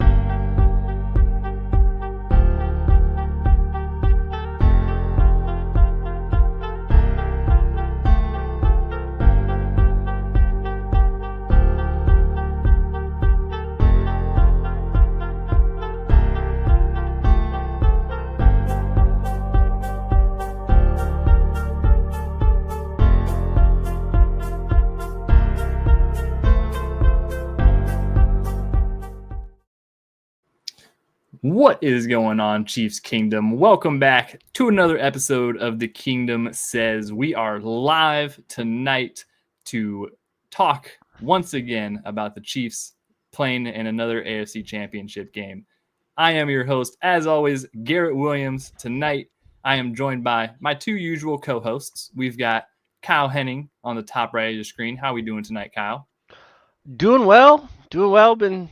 end. What is going on, Chiefs Kingdom? Welcome back to another episode of the Kingdom Says. We are live tonight to talk once again about the Chiefs playing in another AFC Championship game. I am your host, as always, Garrett Williams. Tonight, I am joined by my two usual co-hosts. We've got Kyle Henning on the top right of your screen. How are we doing tonight, Kyle? Doing well. Been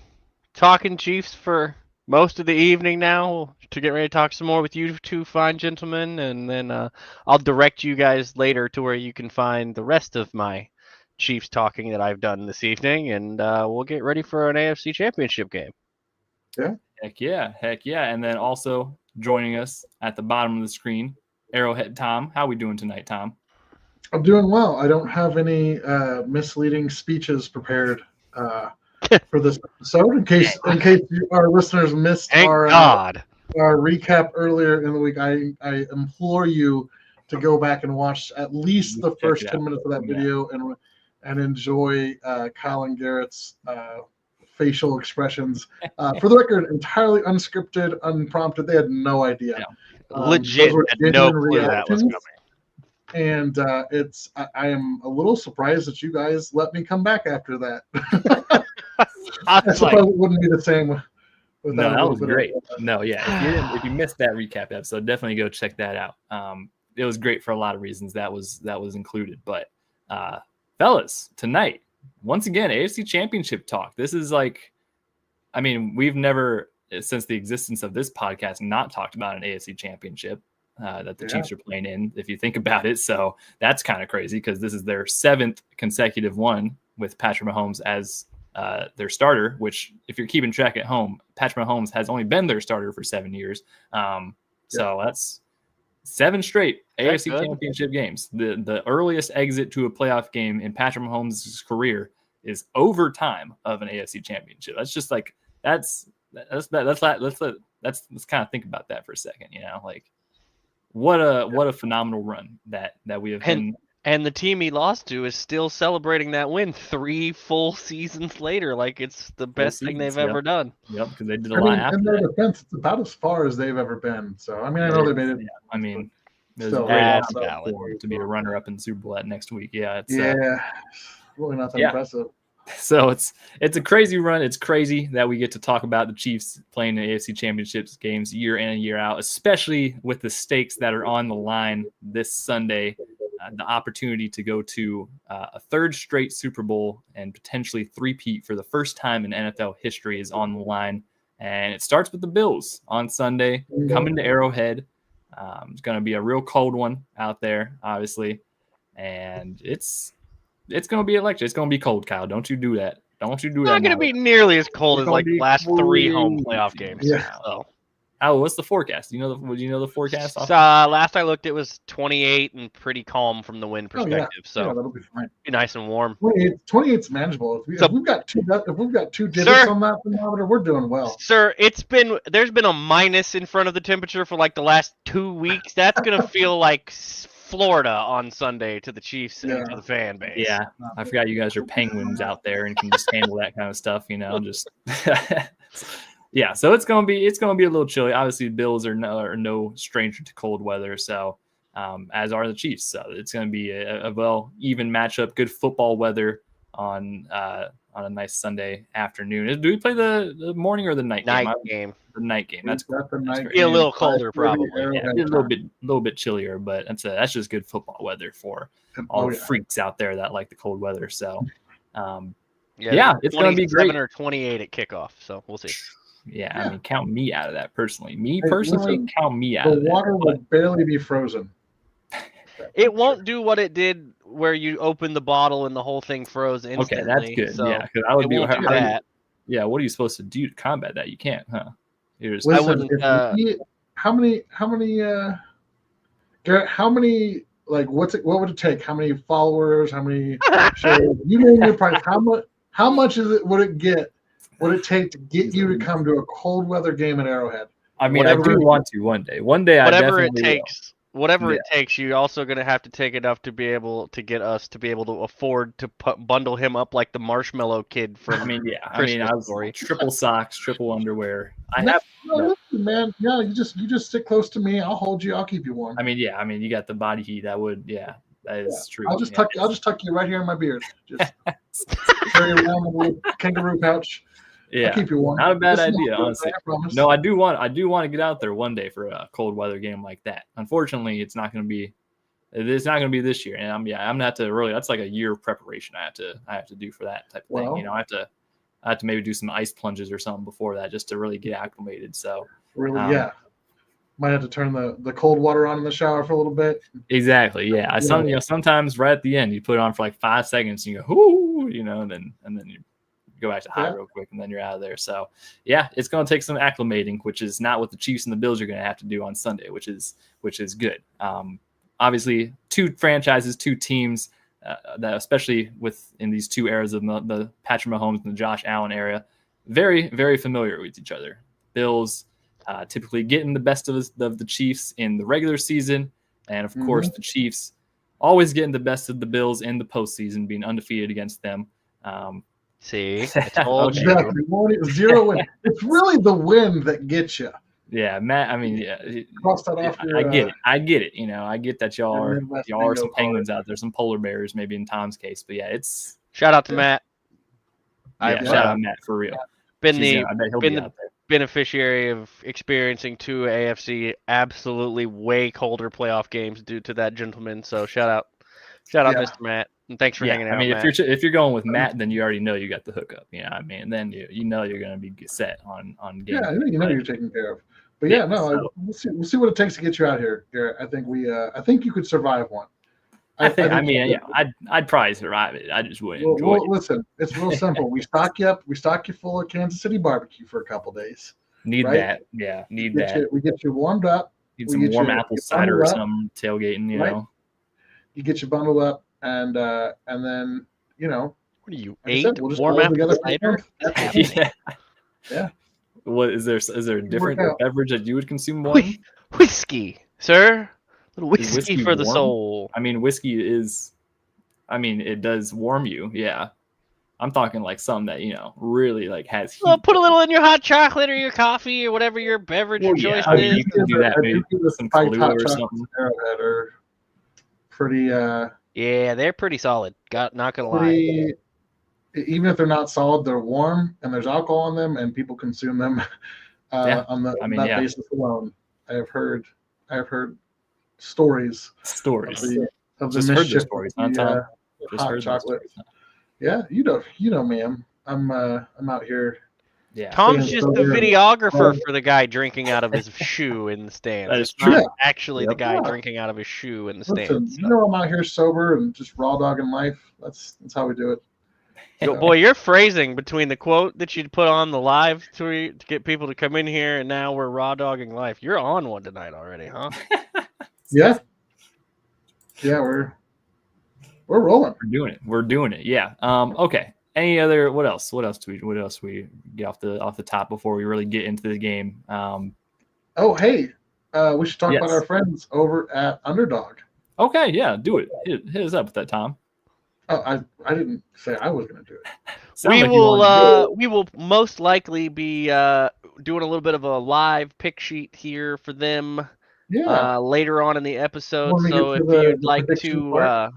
talking Chiefs for most of the evening now to get ready to talk some more with you two fine gentlemen, and then I'll direct you guys later to where you can find the rest of my Chiefs talking that I've done this evening, and we'll get ready for an AFC Championship game. Yeah. Heck yeah. And then also joining us at the bottom of the screen, Arrowhead Tom. How are we doing tonight, Tom? I'm doing well. I don't have any misleading speeches prepared for this episode. In case our listeners missed our recap earlier in the week, I implore you to go back and watch at least the first 10 minutes of that video and enjoy Kyle and Garrett's facial expressions. For the record, entirely unscripted, unprompted. They had no idea. Yeah. Legit had no clue that was coming. And I am a little surprised that you guys let me come back after that. I suppose it wouldn't be the same. No, that was great. If you missed that recap episode, definitely go check that out. It was great for a lot of reasons. That was included. But fellas, tonight, once again, AFC Championship talk. This is we've never, since the existence of this podcast, not talked about an AFC Championship that the Chiefs are playing in, if you think about it. So that's kind of crazy because this is their 7th consecutive one with Patrick Mahomes as their starter, which if you're keeping track at home, Patrick Mahomes has only been their starter for 7 years. So that's 7 straight AFC Championship games. The earliest exit to a playoff game in Patrick Mahomes' career is overtime of an AFC Championship. That's just let's kind of think about that for a second. What a phenomenal run that we have been. And the team he lost to is still celebrating that win 3 full seasons later, like it's the best thing they've ever done. Yep, because they did a lot after in their that. defense, it's about as far as they've ever been. So I know they made it. Yeah. There's a great valid to be a runner-up in the Super Bowl next week. Yeah, it's really not that impressive. So it's a crazy run. It's crazy that we get to talk about the Chiefs playing the AFC Championships games year in and year out, especially with the stakes that are on the line this Sunday. The opportunity to go to a 3rd straight Super Bowl and potentially three-peat for the first time in NFL history is on the line. And it starts with the Bills on Sunday, coming to Arrowhead. It's going to be a real cold one out there, obviously. And it's going to be electric. It's going to be cold, Kyle. Don't you do that. Don't you do that. Not going to be nearly as cold as the last 3 home playoff games. Yeah. So. Oh, what's the forecast? Do you know the forecast? Last I looked, it was 28 and pretty calm from the wind perspective. So that'll be fine. Be nice and warm. 28's manageable. If we've got two digits on that thermometer, we're doing well. Sir, there's been a minus in front of the temperature for the last 2 weeks. That's gonna feel like Florida on Sunday to the Chiefs and to the fan base. Yeah, I forgot you guys are penguins out there and can just handle that kind of stuff. Just. Yeah, so it's gonna be a little chilly. Obviously, the Bills are no stranger to cold weather, so as are the Chiefs. So it's gonna be a well even matchup. Good football weather on a nice Sunday afternoon. Do we play the morning or the night game? The night game. That's be a little colder, probably. Yeah, a little bit chillier, but that's just good football weather for all the freaks out there that like the cold weather. So it's gonna be great. 27 or 28 at kickoff. So we'll see. Yeah, count me out of that personally. Count me out of that. The water will barely be frozen. It won't do what it did where you open the bottle and the whole thing froze instantly. Okay, that's good. So because I would be that. Yeah, what are you supposed to do to combat that? You can't, huh? Listen, I wouldn't. Garrett, how many like what would it take? How many followers? How many shares? You name your price. How much would it take to get you to come to a cold weather game at Arrowhead? I mean, I do want to one day. One day, whatever I it definitely takes. Whatever it takes, you're also going to have to take enough to be able to get us to be able to afford to bundle him up like the Marshmallow Kid from. I mean, yeah. Christmas I was Story. triple socks, triple underwear. Listen, man. Yeah, you just stick close to me. I'll hold you. I'll keep you warm. I mean, yeah. I mean, you got the body heat. That is true. I'll just tuck you right here in my beard. Just carry around the little kangaroo pouch. Yeah, I'll keep you warm. Not a bad idea, good, honestly. No, I do want to get out there one day for a cold weather game like that. Unfortunately, it's not going to be this year, and I'm gonna have to really. That's like a year of preparation I have to do for that type of thing. You know, I have to maybe do some ice plunges or something before that just to really get acclimated. So really, might have to turn the cold water on in the shower for a little bit. Exactly, yeah. Sometimes right at the end you put it on for like 5 seconds and you go, "Ooh," and then you go back to high real quick, and then you're out of there. So, yeah, it's going to take some acclimating, which is not what the Chiefs and the Bills are going to have to do on Sunday, which is good. Obviously, two franchises, two teams that, especially in these two eras of the Patrick Mahomes and the Josh Allen era, very, very familiar with each other. Bills typically getting the best of the Chiefs in the regular season, and of course, the Chiefs always getting the best of the Bills in the postseason, being undefeated against them. See, I told you. Exactly. 0 win. It's really the win that gets you. Yeah, Matt. I mean, Cross that off I get it. I get it. I get that y'all are some penguins out there, some polar bears, maybe in Tom's case. But yeah, it's shout out to Matt. Shout out Matt for real. Been the beneficiary of experiencing two AFC absolutely way colder playoff games due to that gentleman. So shout out, Mr. Matt. And thanks for hanging out. I mean, Matt. if you're going with Matt, then you already know you got the hookup. I mean, then you know you're going to be set on game. Yeah, you know you're taken care of. But we'll see what it takes to get you out here, Garrett. I think you could survive one. I'd probably survive it. I just wouldn't enjoy it. Listen, it's real simple. We stock you up. We stock you full of Kansas City barbecue for a couple days. Need that. Yeah, need that. We get you warmed up. Need some warm apple cider or some tailgating. You get you bundled up. And then what are you, 8 warm apple cider? Yeah. What is there a different beverage that you would consume more? Whiskey, sir. A little whiskey for the soul. I mean, whiskey is. I mean, it does warm you. Yeah. I'm talking like something that really like has heat. Well, put a little in your hot chocolate or your coffee or whatever your beverage of choice is. You can do that. Maybe some Kahlua or something. Are pretty. Yeah, they're pretty solid. Not gonna lie. Even if they're not solid, they're warm and there's alcohol in them, and people consume them on that basis alone. I have heard stories. Of the mischief stories. Hot chocolate. Yeah, you know me. I'm out here. Yeah. Tom's just the videographer for the guy drinking out of his shoe in the stands. That is true. Not actually the guy drinking out of his shoe in the stands. I'm out here sober and just raw dogging life. That's how we do it. Boy, your phrasing between the quote that you'd put on the live to get people to come in here, and now we're raw dogging life. You're on one tonight already, huh? Yeah. Yeah, we're rolling. We're doing it. Yeah. Okay. Any other? What else? What else we get off the top before we really get into the game? We should talk about our friends over at Underdog. Okay, yeah, do it. Hit us up with that, Tom. Oh, I didn't say I was going to do it. We will most likely be doing a little bit of a live pick sheet here for them. Yeah. Later on in the episode. So if you'd like to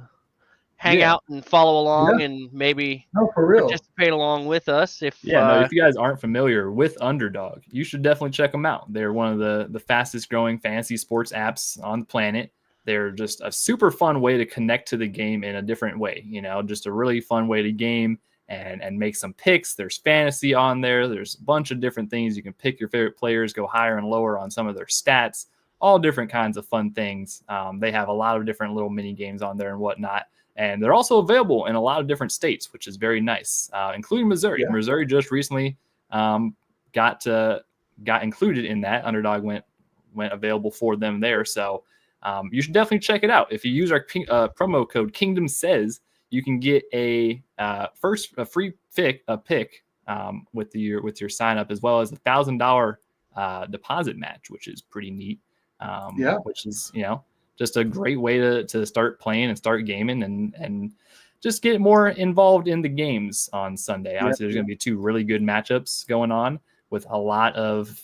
hang out and follow along and maybe participate along with us. If you guys aren't familiar with Underdog, you should definitely check them out. They're one of the fastest growing fantasy sports apps on the planet. They're just a super fun way to connect to the game in a different way. Just a really fun way to game and make some picks. There's fantasy on there. There's a bunch of different things. You can pick your favorite players, go higher and lower on some of their stats, all different kinds of fun things. They have a lot of different little mini games on there and whatnot. And they're also available in a lot of different states, which is very nice, including Missouri. Yeah. Missouri just recently got included in that. Underdog went available for them there. So you should definitely check it out. If you use our promo code KingdomSays, you can get a free pick with your sign up, as well as $1,000 deposit match, which is pretty neat. Which is just a great way to start playing and start gaming and just get more involved in the games on Sunday. Obviously, there's going to be 2 really good matchups going on with a lot of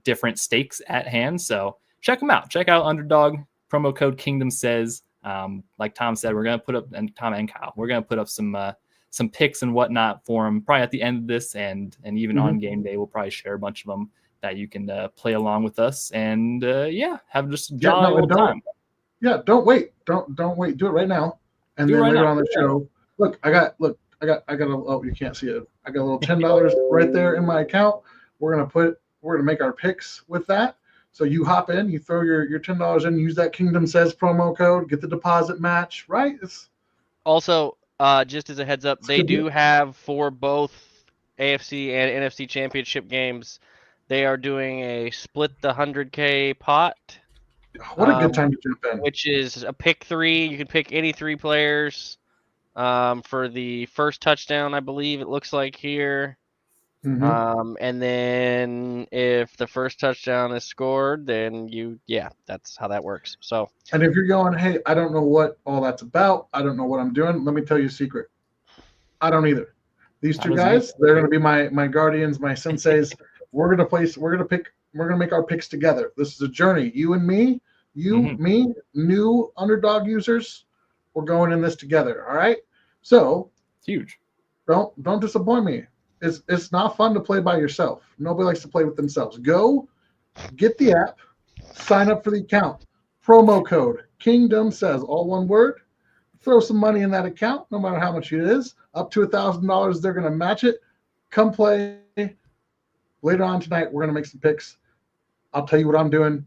different stakes at hand. So check them out. Check out Underdog, promo code KingdomSays. Like Tom said, we're going to put up, and Tom and Kyle, we're going to put up some picks and whatnot for them probably at the end of this, and even on game day, we'll probably share a bunch of them that you can play along with us and have just a jolly old time. Yeah, don't wait. Don't wait. Do it right now. And then later on the show, look, I got you can't see it. I got a little $10 right there in my account. We're gonna make our picks with that. So you hop in, you throw your $10 in, use that Kingdom Says promo code, get the deposit match, right? Also, just as a heads up, they do have, for both AFC and NFC Championship games, they are doing a split the 100K pot. What a good time to jump in. Which is a pick 3. You can pick any 3 players for the first touchdown, I believe it looks like here. And then if the first touchdown is scored, then that's how that works. So, and if you're going, hey, I don't know what all that's about, I don't know what I'm doing, let me tell you a secret. I don't either. These 2 guys, they're going to be my guardians, my senseis. We're going to make our picks together. This is a journey. You and me, me, new Underdog users, we're going in this together. All right. So huge. Don't disappoint me. It's not fun to play by yourself. Nobody likes to play with themselves. Go get the app, sign up for the account. Promo code KingdomSays, all one word. Throw some money in that account, no matter how much it is. Up to $1,000, they're going to match it. Come play. Later on tonight, we're going to make some picks. I'll tell you what I'm doing.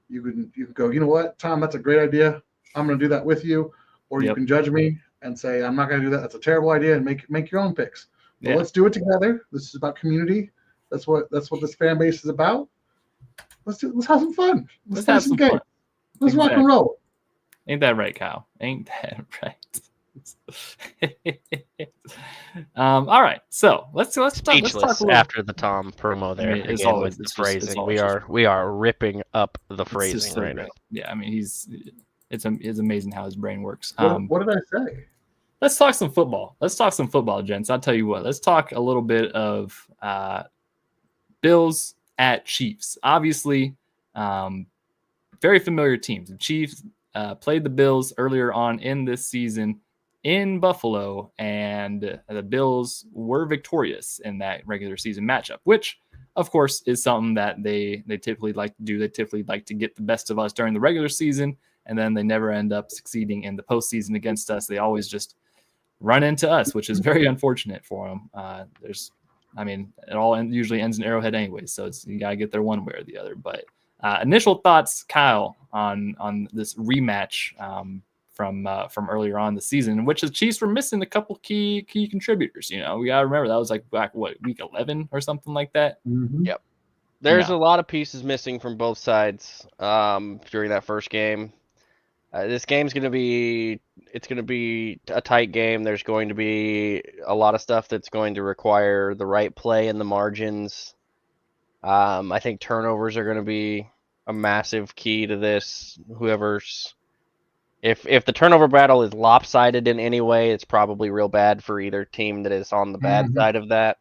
You can go, you know what, Tom, that's a great idea. I'm going to do that with you. Or you can judge me and say, I'm not going to do that. That's a terrible idea, and make your own picks. But let's do it together. This is about community. That's what this fan base is about. Let's have some fun. Let's play some games. Let's rock and roll. Ain't that right, Kyle? Ain't that right? All right, so let's talk a little. After the Tom promo there. Again, always with the phrasing. We are ripping up the phrasing right now. Yeah, I mean it's amazing how his brain works. What did I say? Let's talk some football. Gents. I'll tell you what. Let's talk a little bit of Bills at Chiefs. Obviously, very familiar teams. The Chiefs played the Bills earlier on in this season in Buffalo, and the Bills were victorious in that regular season matchup, which, of course, is something that they typically like to do. They typically like to get the best of us during the regular season, and then they never end up succeeding in the postseason against us. They always just run into us, which is very unfortunate for them. It all usually ends in Arrowhead anyway, so you got to get there one way or the other. But initial thoughts, Kyle, on this rematch from earlier on the season, in which the Chiefs were missing a couple key contributors. We got to remember that was like back week 11 or something like that. Yep. There's a lot of pieces missing from both sides during that first game. This game's going to be a tight game. There's going to be a lot of stuff that's going to require the right play in the margins. I think turnovers are going to be a massive key to this. If the turnover battle is lopsided in any way, it's probably real bad for either team that is on the bad side of that.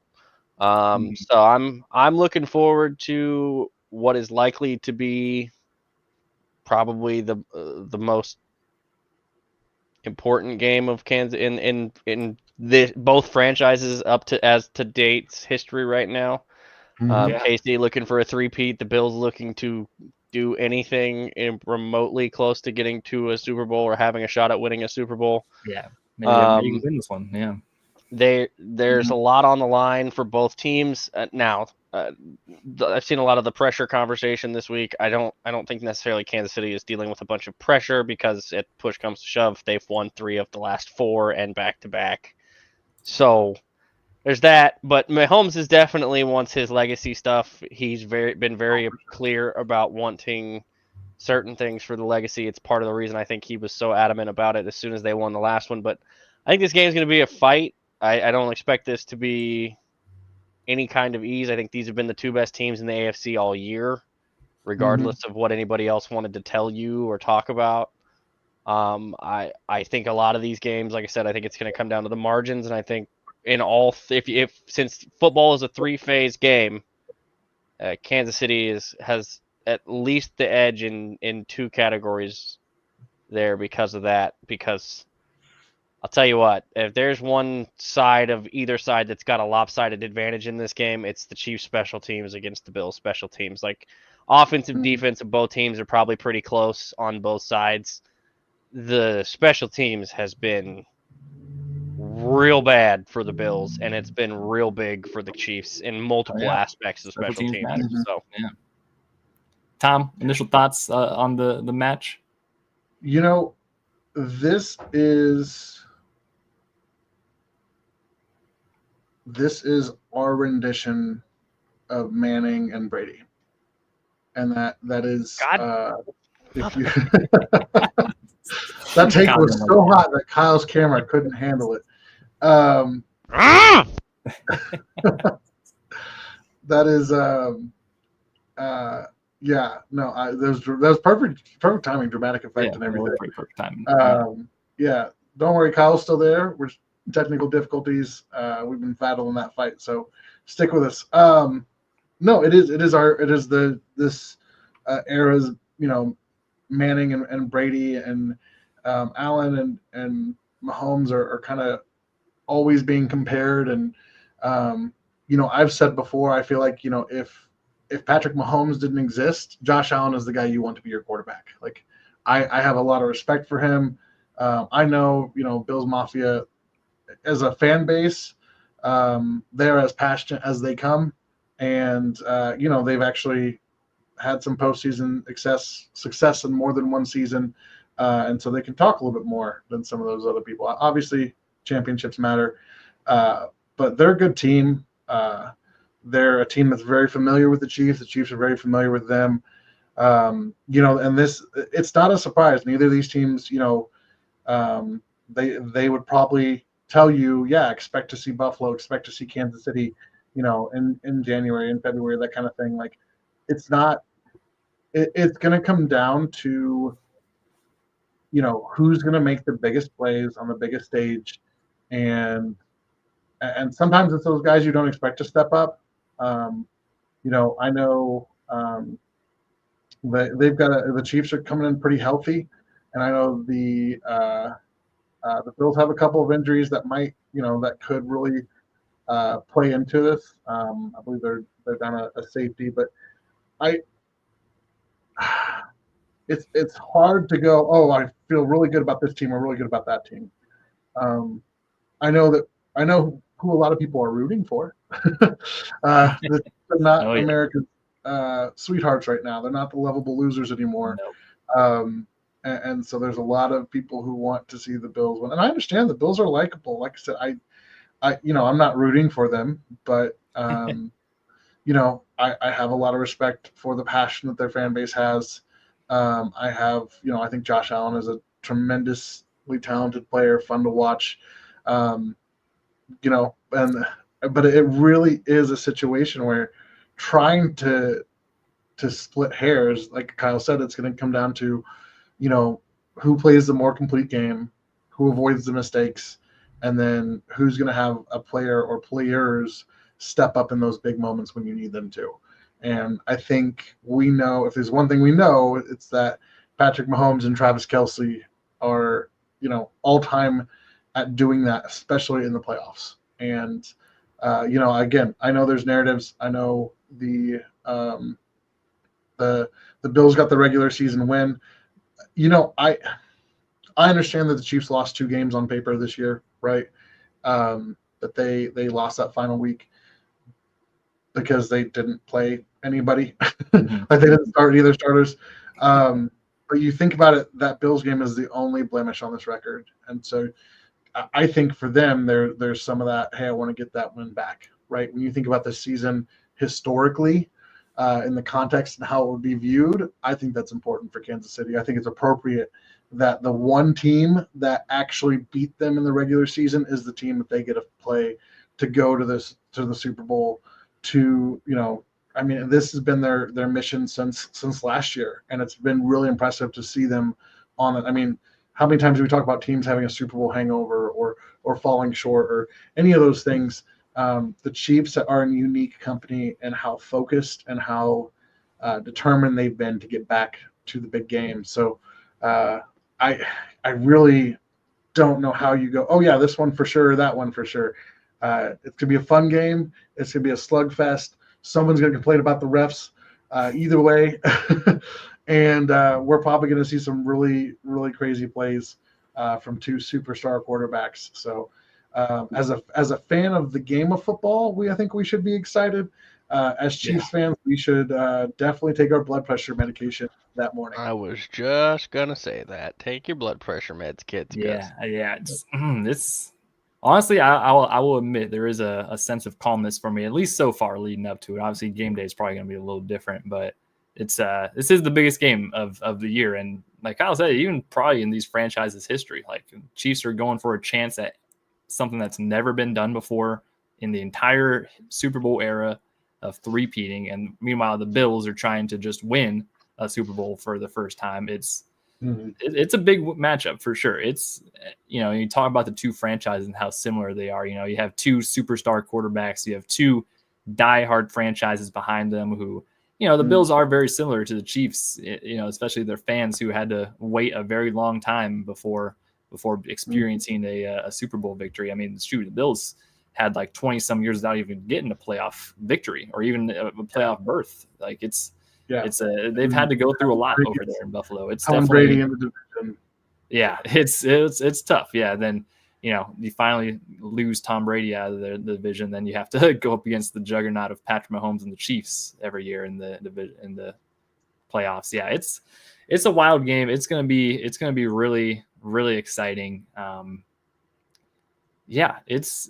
So I'm looking forward to what is likely to be probably the most important game of Kansas in both franchises up to date's history right now. KC looking for a three-peat. The Bills looking to do anything remotely close to getting to a Super Bowl or having a shot at winning a Super Bowl. Yeah, maybe win this one. Yeah, there's a lot on the line for both teams. Now, I've seen a lot of the pressure conversation this week. I don't think necessarily Kansas City is dealing with a bunch of pressure because if push comes to shove, they've won 3 of the last 4 and back-to-back. So there's that. But Mahomes is definitely wants his legacy stuff. He's been very clear about wanting certain things for the legacy. It's part of the reason I think he was so adamant about it as soon as they won the last one. But I think this game is going to be a fight. I don't expect this to be any kind of ease. I think these have been the 2 best teams in the AFC all year, regardless of what anybody else wanted to tell you or talk about. I think a lot of these games, like I said, I think it's going to come down to the margins, and I think in all, if since football is a 3-phase game, Kansas City has at least the edge in 2 categories there because of that. Because I'll tell you what, if there's one side of either side that's got a lopsided advantage in this game, it's the Chiefs special teams against the Bills special teams. Like offensive, defensive, both teams are probably pretty close on both sides. The special teams has been real bad for the Bills, and it's been real big for the Chiefs in multiple aspects of special teams. So, yeah. Tom, initial thoughts on the match? You know, this is our rendition of Manning and Brady, and that is if you that take was so hot that Kyle's camera couldn't handle it. That is that was perfect timing, dramatic effect, and everything. Really perfect timing. Yeah, don't worry, Kyle's still there. We're technical difficulties. We've been battling that fight, so stick with us. No, it is this era's, Manning and Brady and Allen and Mahomes are kind of always being compared, and I've said before, I feel like if Patrick Mahomes didn't exist, Josh Allen is the guy you want to be your quarterback. Like I have a lot of respect for him. I know Bills Mafia as a fan base, they're as passionate as they come, and they've actually had some postseason success in more than one season, and so they can talk a little bit more than some of those other people. Obviously, championships matter, but they're a good team. They're a team that's very familiar with the Chiefs. The Chiefs are very familiar with them. And it's not a surprise. Neither of these teams, they would probably tell you, expect to see Buffalo, expect to see Kansas City, in January and February, that kind of thing. Like, it's not. It's going to come down to, who's going to make the biggest plays on the biggest stage, and sometimes it's those guys you don't expect to step up. I know they've got the Chiefs are coming in pretty healthy, and I know the Bills have a couple of injuries that might, that could really play into this. I believe they're down a safety, but it's hard to go, oh, I feel really good about this team or really good about that team. I know who a lot of people are rooting for. They're not America's sweethearts right now. They're not the lovable losers anymore. Nope. And so there's a lot of people who want to see the Bills win. And I understand the Bills are likable. Like I said, I'm not rooting for them, but I have a lot of respect for the passion that their fan base has. I think Josh Allen is a tremendously talented player, fun to watch. But it really is a situation where trying to split hairs, like Kyle said, it's going to come down to, who plays the more complete game, who avoids the mistakes, and then who's going to have a player or players step up in those big moments when you need them to. And I think we know, if there's one thing we know, it's that Patrick Mahomes and Travis Kelce are, all-time at doing that, especially in the playoffs. And, again, I know there's narratives. I know the Bills got the regular season win. I understand that the Chiefs lost 2 games on paper this year, right? That they lost that final week. because they didn't play anybody. Mhm. Like they didn't start either starters. But you think about it, that Bills game is the only blemish on this record, and so I think for them, there's some of that. Hey, I want to get that win back, right? When you think about this season historically, in the context and how it would be viewed, I think that's important for Kansas City. I think it's appropriate that the one team that actually beat them in the regular season is the team that they get to play to go to the Super Bowl. I mean, this has been their mission since last year, and it's been really impressive to see them on it. I mean, how many times do we talk about teams having a Super Bowl hangover or falling short or any of those things? The Chiefs are a unique company and how focused and how determined they've been to get back to the big game. So I really don't know how you go, oh yeah, this one for sure, that one for sure. It's gonna be a fun game. It's gonna be a slugfest. Someone's gonna complain about the refs either way. And we're probably going to see some really, really crazy plays from two superstar quarterbacks. So, as a fan of the game of football, I think we should be excited. As Chiefs fans, we should definitely take our blood pressure medication that morning. I was just gonna say that. Take your blood pressure meds, kids. Yeah. It's honestly, I will admit there is a sense of calmness for me, at least so far leading up to it. Obviously, game day is probably going to be a little different, but it's this is the biggest game of the year, and like Kyle said, even probably in these franchises' history, like Chiefs are going for a chance at something that's never been done before in the entire Super Bowl era of three-peating, and meanwhile the Bills are trying to just win a Super Bowl for the first time. It's a big matchup for sure. It's, you talk about the two franchises and how similar they are. You have two superstar quarterbacks, you have two diehard franchises behind them who. The Bills are very similar to the Chiefs, especially their fans who had to wait a very long time before experiencing a Super Bowl victory. I mean, shoot, the Bills had like 20 some years without even getting a playoff victory or even a playoff berth. Like they've had to go through a lot over there in Buffalo. It's Tom definitely Brady in the division. Yeah, it's tough. Yeah, then you finally lose Tom Brady out of the division, then you have to go up against the juggernaut of Patrick Mahomes and the Chiefs every year in the playoffs. Yeah, it's a wild game. It's gonna be really, really exciting. Yeah, it's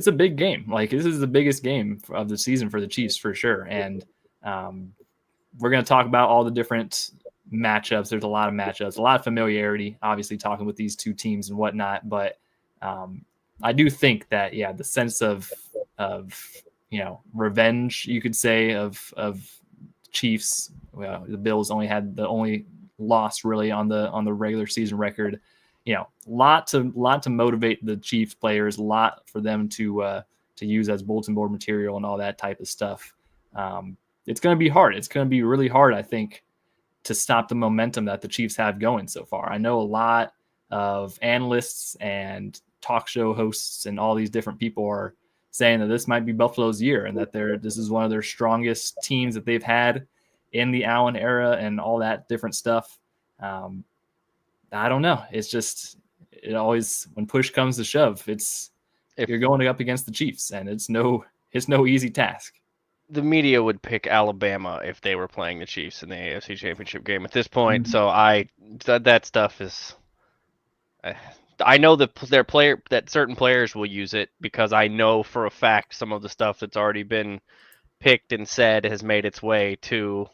a big game. Like this is the biggest game of the season for the Chiefs for sure, and we're gonna talk about all the different matchups. There's a lot of matchups, a lot of familiarity, obviously talking with these two teams and whatnot. But I do think that, the sense of revenge, you could say, of Chiefs. Well, the Bills only had the only loss really on the regular season record. Lot to motivate the Chiefs players, a lot for them to use as bulletin board material and all that type of stuff. It's going to be hard. It's going to be really hard, I think, to stop the momentum that the Chiefs have going so far. I know a lot of analysts and talk show hosts and all these different people are saying that this might be Buffalo's year and that this is one of their strongest teams that they've had in the Allen era and all that different stuff. I don't know. It's just, it always, when push comes to shove, you're going up against the Chiefs, and it's no easy task. The media would pick Alabama if they were playing the Chiefs in the AFC Championship game at this point. So that stuff is. I know that certain players will use it because I know for a fact some of the stuff that's already been picked and said has made its way to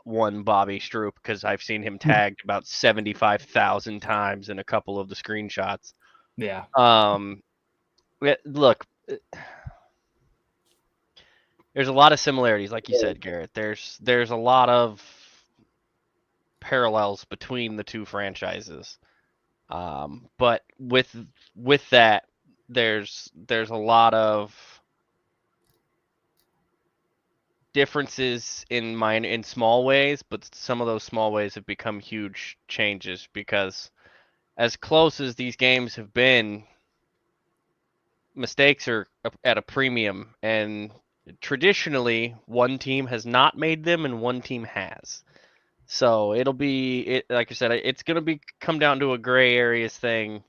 one Bobby Stroop, because I've seen him tagged about 75,000 times in a couple of the screenshots. Yeah. Look. There's a lot of similarities, like you said, Garrett. There's a lot of parallels between the two franchises, but with that, there's a lot of differences in small ways, but some of those small ways have become huge changes because as close as these games have been, mistakes are at a premium, and traditionally one team has not made them and one team has. So it'll be like I said, it's going to come down to a gray areas thing.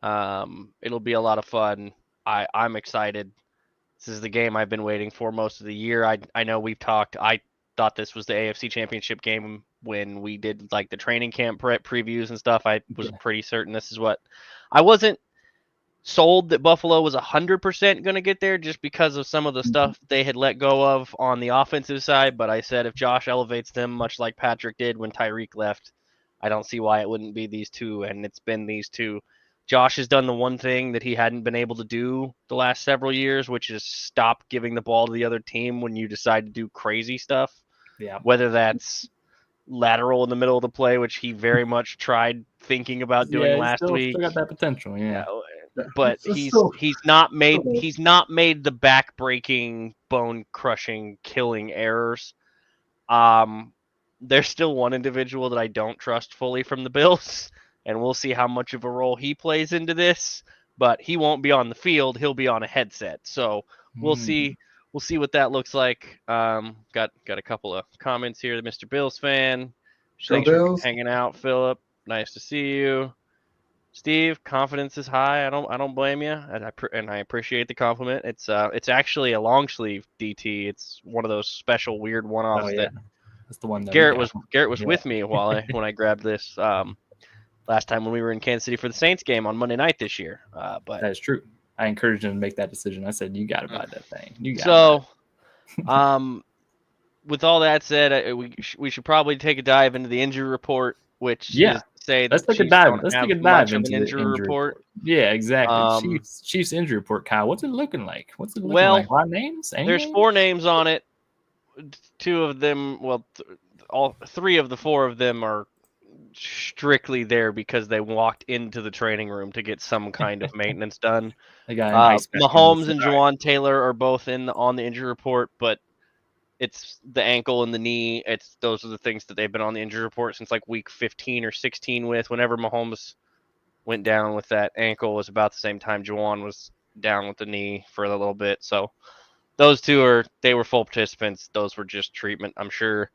It'll be a lot of fun. I'm excited. This is the game I've been waiting for most of the year. I know we've talked. I thought this was the AFC Championship game when we did like the training camp previews and stuff. I was pretty certain this is what. I wasn't sold that Buffalo was 100% going to get there just because of some of the stuff they had let go of on the offensive side. But I said if Josh elevates them, much like Patrick did when Tyreek left, I don't see why it wouldn't be these two. And it's been these two. Josh has done the one thing that he hadn't been able to do the last several years, which is stop giving the ball to the other team when you decide to do crazy stuff. Yeah. Whether that's lateral in the middle of the play, which he very much tried thinking about doing last week. Still got that potential, yeah. But he's not made the back-breaking, bone-crushing, killing errors. There's still one individual that I don't trust fully from the Bills, and we'll see how much of a role he plays into this. But he won't be on the field; he'll be on a headset. So we'll see. We'll see what that looks like. Got a couple of comments here. The Mr. Bills fan. Thanks for hanging out, Philip. Nice to see you. Steve, confidence is high. I don't blame you, and I appreciate the compliment. It's actually a long sleeve DT. It's one of those special weird one-offs that that's the one that Garrett was with me when I grabbed this last time when we were in Kansas City for the Saints game on Monday night this year. But that is true. I encouraged him to make that decision. I said, "You got to buy that thing." With all that said, we should probably take a dive into the injury report, which is say let's take a dive. Let's take a dive into the injury report. Yeah, exactly. Chiefs injury report. Kyle, what's it looking like? What's it looking like? A lot of names? There's 4 names on it. 2 of them, all 3 of the 4 of them are strictly there because they walked into the training room to get some kind of maintenance done. Mahomes and Jawan Taylor are both on the injury report, but it's the ankle and the knee. Those are the things that they've been on the injury report since like week 15 or 16 with. Whenever Mahomes went down with that ankle was about the same time Jawan was down with the knee for a little bit. So those 2 they were full participants. Those were just treatment, I'm sure.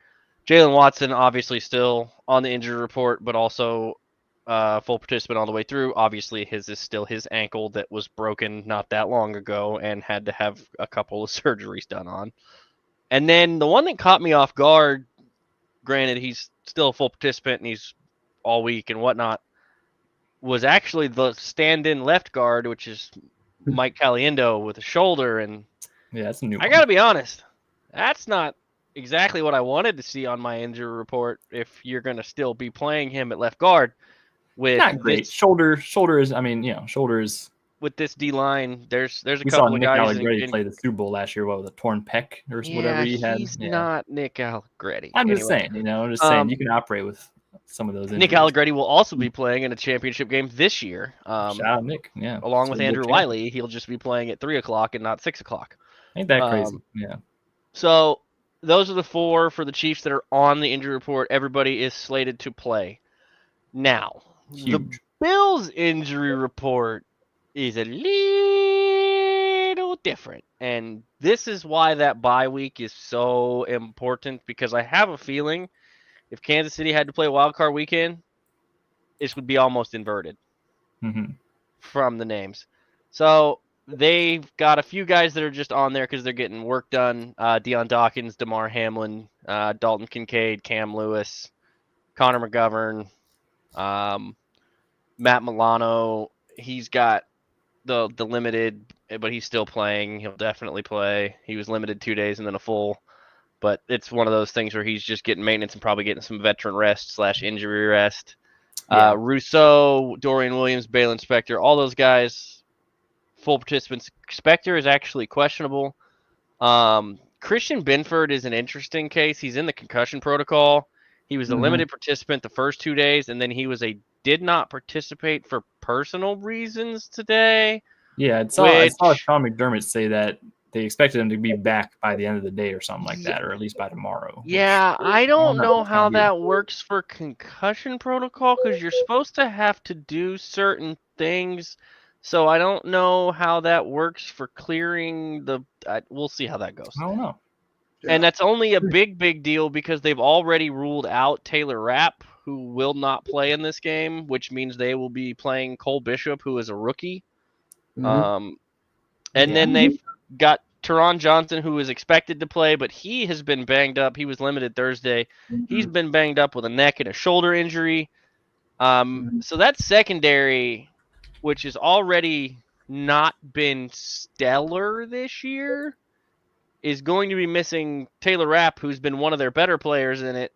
Jalen Watson obviously still on the injury report, but also full participant all the way through. Obviously, his is still his ankle that was broken not that long ago and had to have a couple of surgeries done on. And then the one that caught me off guard, granted he's still a full participant and he's all week and whatnot, was actually the stand-in left guard, which is Mike Caliendo with a shoulder. And that's a new one. I got to be honest, that's not exactly what I wanted to see on my injury report if you're going to still be playing him at left guard. With not great. Shoulder is, shoulder is. With this D-line, there's a couple saw of Nick guys. Allegretti play the Super Bowl last year with a torn pec or whatever he had. He's not Nick Allegretti. I'm just saying, you can operate with some of those injuries. Nick Allegretti will also be playing in a championship game this year. Shout out Nick, yeah. Along with Andrew Wiley, he'll just be playing at 3:00 and not 6:00. Ain't that crazy? Yeah. So those are the 4 for the Chiefs that are on the injury report. Everybody is slated to play. Now, the Bills injury report is a little different. And this is why that bye week is so important, because I have a feeling if Kansas City had to play wild card weekend, this would be almost inverted from the names. So they've got a few guys that are just on there because they're getting work done. Deion Dawkins, DeMar Hamlin, Dalton Kincaid, Cam Lewis, Connor McGovern, Matt Milano. He's got the limited, but he's still playing. He'll definitely play. He was limited 2 days and then a full. But it's one of those things where he's just getting maintenance and probably getting some veteran rest / injury rest. Yeah. Rousseau, Dorian Williams, Balin Spector, all those guys, full participants. Spector is actually questionable. Christian Benford is an interesting case. He's in the concussion protocol. He was a limited participant the first 2 days, and then he was did not participate for personal reasons today. Yeah, I saw Sean McDermott say that they expected him to be back by the end of the day or something like that, or at least by tomorrow. Yeah, I don't know how that works for concussion protocol because you're supposed to have to do certain things. So I don't know how that works for clearing we'll see how that goes. I don't know. And that's only a big deal because they've already ruled out Taylor Rapp, who will not play in this game, which means they will be playing Cole Bishop, who is a rookie. And then they've got Teron Johnson, who is expected to play, but he has been banged up. He was limited Thursday. He's been banged up with a neck and a shoulder injury. So that secondary, which has already not been stellar this year, is going to be missing Taylor Rapp, who's been one of their better players in it,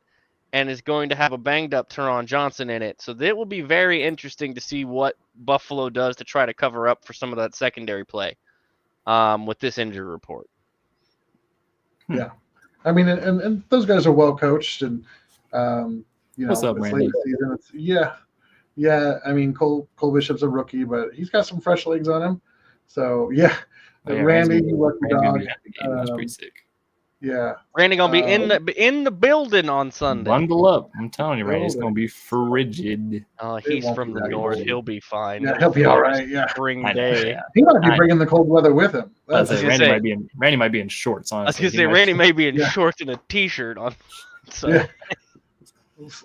and is going to have a banged up Teron Johnson in it. So it will be very interesting to see what Buffalo does to try to cover up for some of that secondary play with this injury report. Yeah. I mean, and those guys are well coached, and What's up, Randy? Yeah. I mean, Cole Bishop's a rookie, but he's got some fresh legs on him. So yeah, Randy, lucky dog. That's pretty sick. Yeah, Randy gonna be in the building on Sunday. Bundle up! I'm telling you, Randy, it's gonna be frigid. Oh, he's from the north. He'll be fine. Yeah, he'll be all right. Yeah, spring day. He might be bringing the cold weather with him. Randy might be in shorts. Honestly, I was gonna say Randy may be in shorts and a t-shirt on. So. Yeah.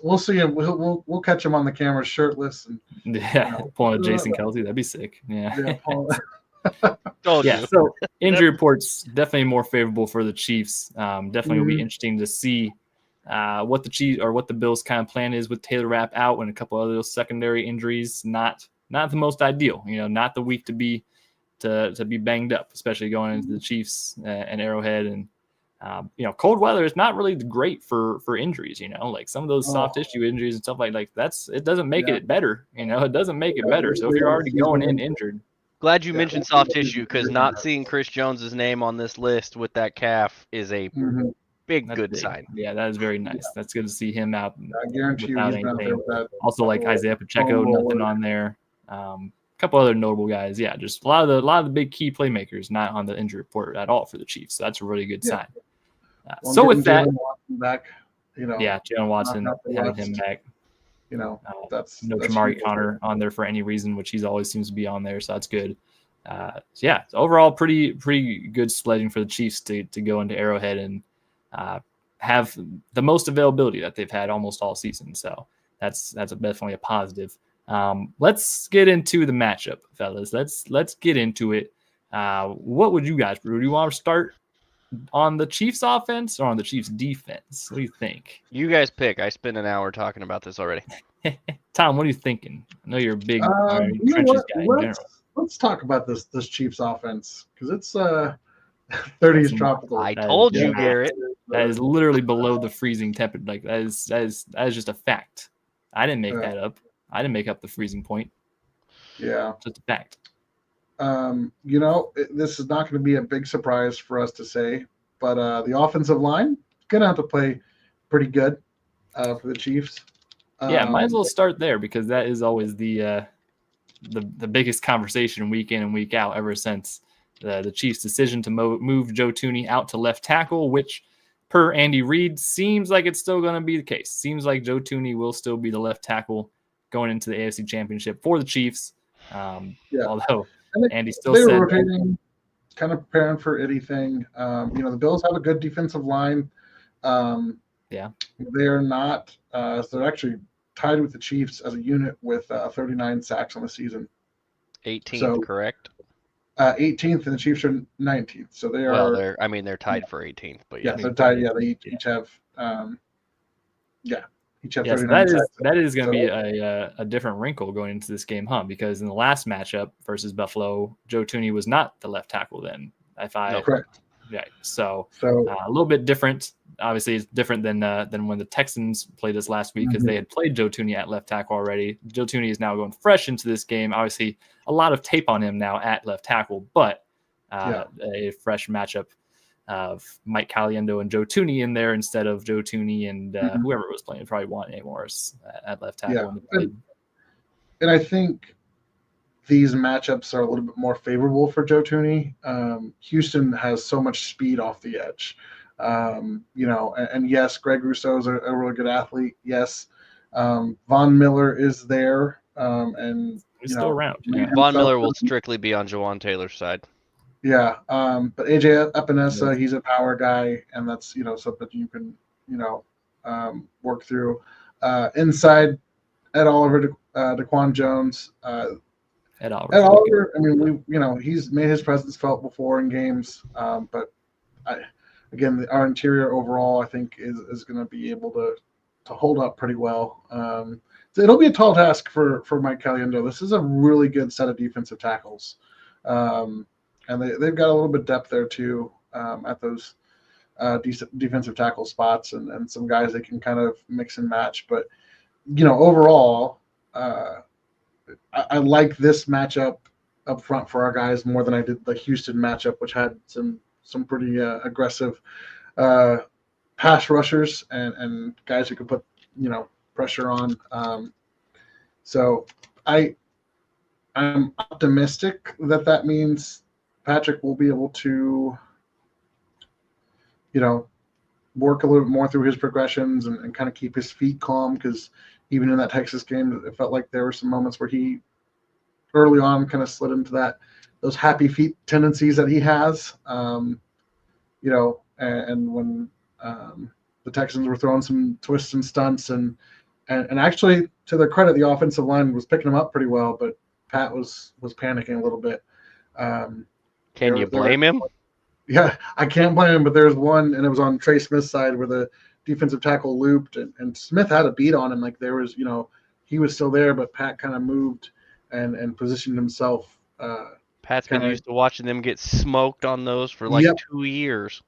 We'll see him. We'll catch him on the camera shirtless and pulling a Jason Kelsey. That'd be sick. Yeah. So injury reports definitely more favorable for the Chiefs. Definitely will be interesting to see what the Chiefs or what the Bills' kind of plan is with Taylor Rapp out and a couple of those secondary injuries. Not the most ideal. Not the week to be banged up, especially going into the Chiefs and Arrowhead and. Cold weather is not really great for injuries. Like some of those soft tissue injuries and stuff like it doesn't make it better. It doesn't make it better. So if you're already going in injured. Glad you mentioned soft tissue, because not seeing Chris Jones's name on this list with that calf is a good sign. Yeah, that is very nice. That's good to see him out. I guarantee you he's not there with that. Also, like Isaiah Pacheco, nothing on there. A couple other notable guys. Yeah, just a lot of the big key playmakers not on the injury report at all for the Chiefs. So that's a really good sign. So with that, Jalen Watson, having him back. That's no Jamari Connor on there for any reason, which he's always seems to be on there, so that's good. So overall, pretty good sledging for the Chiefs to go into Arrowhead and have the most availability that they've had almost all season. So that's definitely a positive. Let's get into the matchup, fellas. Let's get into it. What would you guys do? Do you want to start on the Chiefs offense or on the Chiefs defense? What do you think? You guys pick. I spent an hour talking about this already. Tom, what are you thinking? I know you're a big trenches guy in general. Let's talk about this Chiefs offense, because it's 30s tropical. I told you, Garrett. That is literally below the freezing temperature. Like that is just a fact. I didn't make that up. I didn't make up the freezing point. Yeah, just a fact. This is not going to be a big surprise for us to say, but the offensive line going to have to play pretty good for the Chiefs. Might as well start there, because that is always the biggest conversation week in and week out ever since the Chiefs' decision to move Joe Thuney out to left tackle, which per Andy Reid seems like it's still going to be the case. Seems like Joe Thuney will still be the left tackle going into the AFC Championship for the Chiefs. Although Andy still said rotating, kind of preparing for anything. The Bills have a good defensive line. They're not. They're actually tied with the Chiefs as a unit with 39 sacks on the season. 18th, correct? 18th, and the Chiefs are 19th. So they are. Well, they're tied for 18th, but they're tied. Yeah, they each have. Each have 39 sacks. That is going to be a different wrinkle going into this game, Because in the last matchup versus Buffalo, Joe Thuney was not the left tackle then. Correct. Yeah, so a little bit different. Obviously, it's different than when the Texans played this last week, because they had played Joe Thuney at left tackle already. Joe Thuney is now going fresh into this game. Obviously, a lot of tape on him now at left tackle, but a fresh matchup of Mike Caliendo and Joe Thuney in there instead of Joe Thuney and whoever was playing, probably Juan A. Morris at left tackle. And I think these matchups are a little bit more favorable for Joe Thuney. Houston has so much speed off the edge. And yes, Greg Rousseau is a really good athlete. Yes. Von Miller is there. And he's still around. Von Miller will strictly be on Jawan Taylor's side. Yeah. But AJ Epinesa, he's a power guy, and that's, something you can, work through. Inside, Ed Oliver, DeQuan Jones. Ed Oliver's Ed really Oliver, I mean, he's made his presence felt before in games, but our interior overall, I think, is going to be able to hold up pretty well. So it'll be a tall task for Mike Caliendo. This is a really good set of defensive tackles, and they've got a little bit of depth there too at those defensive tackle spots, and some guys they can kind of mix and match. But overall, I like this matchup up front for our guys more than I did the Houston matchup, which had some pretty aggressive pass rushers and guys who could put pressure on. So I'm optimistic that means Patrick will be able to work a little bit more through his progressions and kind of keep his feet calm, because even in that Texas game, it felt like there were some moments where he early on kind of slid into those happy feet tendencies that he has. And when the Texans were throwing some twists and stunts and actually, to their credit, the offensive line was picking them up pretty well, but Pat was panicking a little bit. Can you blame him? Yeah, I can't blame him, but there's one, and it was on Trey Smith's side where the defensive tackle looped, and Smith had a beat on him. Like there was, he was still there, but Pat kind of moved and positioned himself. Pat's been used to watching them get smoked on those for 2 years.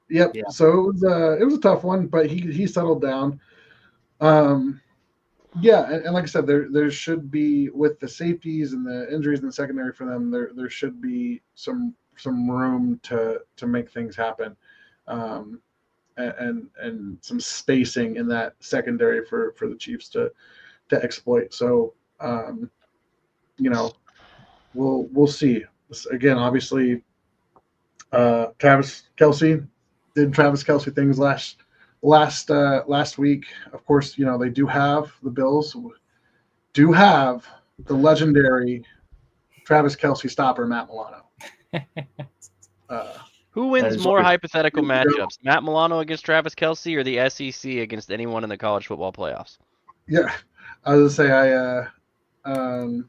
Yep. Yeah. So it was a tough one, but he settled down. Yeah, and like I said, there should be, with the safeties and the injuries in the secondary for them, there should be some room to make things happen, and some spacing in that secondary for the Chiefs to exploit. So we'll see. Again, obviously, Travis Kelce did Travis Kelce things last week. Of course, they do have the Bills do have the legendary Travis Kelce stopper, Matt Milano. Who wins more hypothetical matchups, Matt Milano against Travis Kelce or the SEC against anyone in the college football playoffs? Yeah, I was gonna say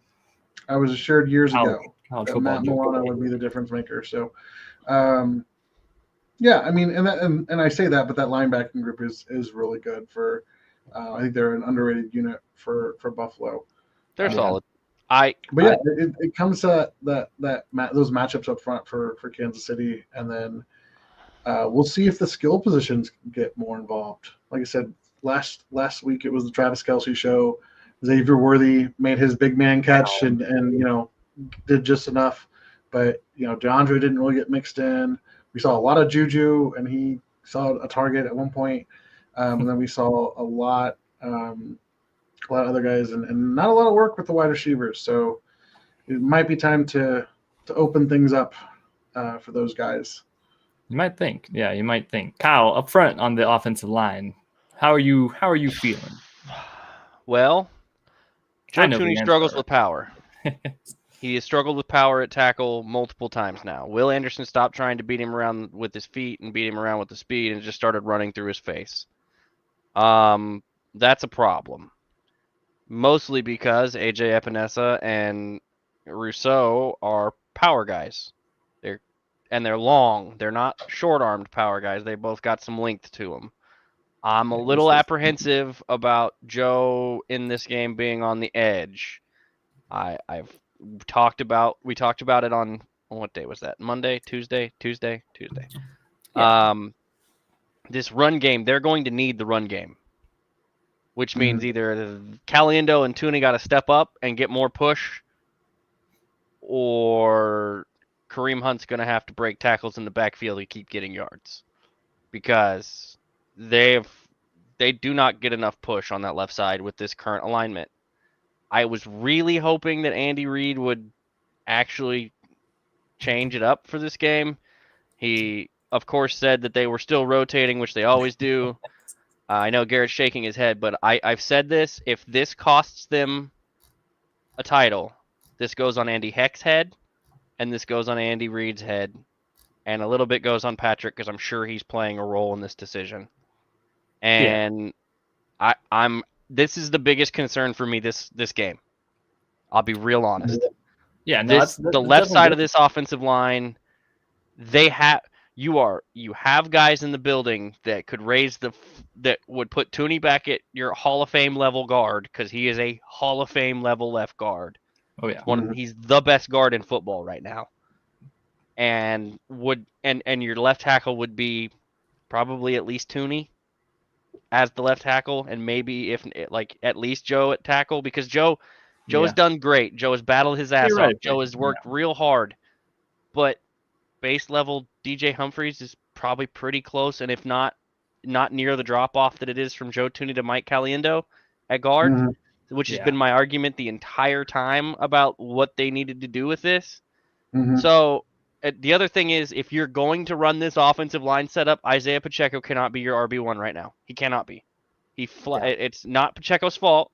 I was assured years ago that Matt Milano would be the difference maker. So, yeah, I mean, and I say that, but that linebacking group is really good for. I think they're an underrated unit for Buffalo. They're solid. It comes to those matchups up front for Kansas City, and then we'll see if the skill positions get more involved. Like I said, last week it was the Travis Kelce show. Xavier Worthy made his big man catch and did just enough, but DeAndre didn't really get mixed in. We saw a lot of Juju, and he saw a target at one point, and then we saw a lot of other guys, and not a lot of work with the wide receivers. So it might be time to open things up for those guys. You might think, Kyle, up front on the offensive line, how are you feeling? Well, Joe Thuney struggles with power. He has struggled with power at tackle multiple times now. Will Anderson stopped trying to beat him around with his feet and beat him around with the speed and just started running through his face. That's a problem. Mostly because AJ Epinesa and Rousseau are power guys. They're long. They're not short-armed power guys. They both got some length to them. I'm a little apprehensive about Joe in this game being on the edge. We talked about it on what day was that? Monday, Tuesday. Yeah. This run game, they're going to need the run game, which means either Caliendo and Thuney got to step up and get more push, or Kareem Hunt's going to have to break tackles in the backfield to keep getting yards, because they do not get enough push on that left side with this current alignment. I was really hoping that Andy Reid would actually change it up for this game. He, of course, said that they were still rotating, which they always do. I know Garrett's shaking his head, but I've said this. If this costs them a title, this goes on Andy Heck's head, and this goes on Andy Reid's head, and a little bit goes on Patrick, because I'm sure he's playing a role in this decision. And this is the biggest concern for me this game. I'll be real honest. Yeah, no, the left side of this offensive line, you have guys in the building that could that would put Tooney back at your Hall of Fame level guard, because he is a Hall of Fame level left guard. Oh yeah, he's the best guard in football right now. And your left tackle would be probably at least Tooney as the left tackle, and maybe if like at least Joe at tackle, because Joe has done great. Joe has battled his ass off. Joe has worked real hard, but base level DJ Humphries is probably pretty close, and if not near the drop off that it is from Joe Tooney to Mike Caliendo at guard, which has been my argument the entire time about what they needed to do with this. So the other thing is, if you're going to run this offensive line setup, Isaiah Pacheco cannot be your RB1 right now. He cannot be. It's not Pacheco's fault,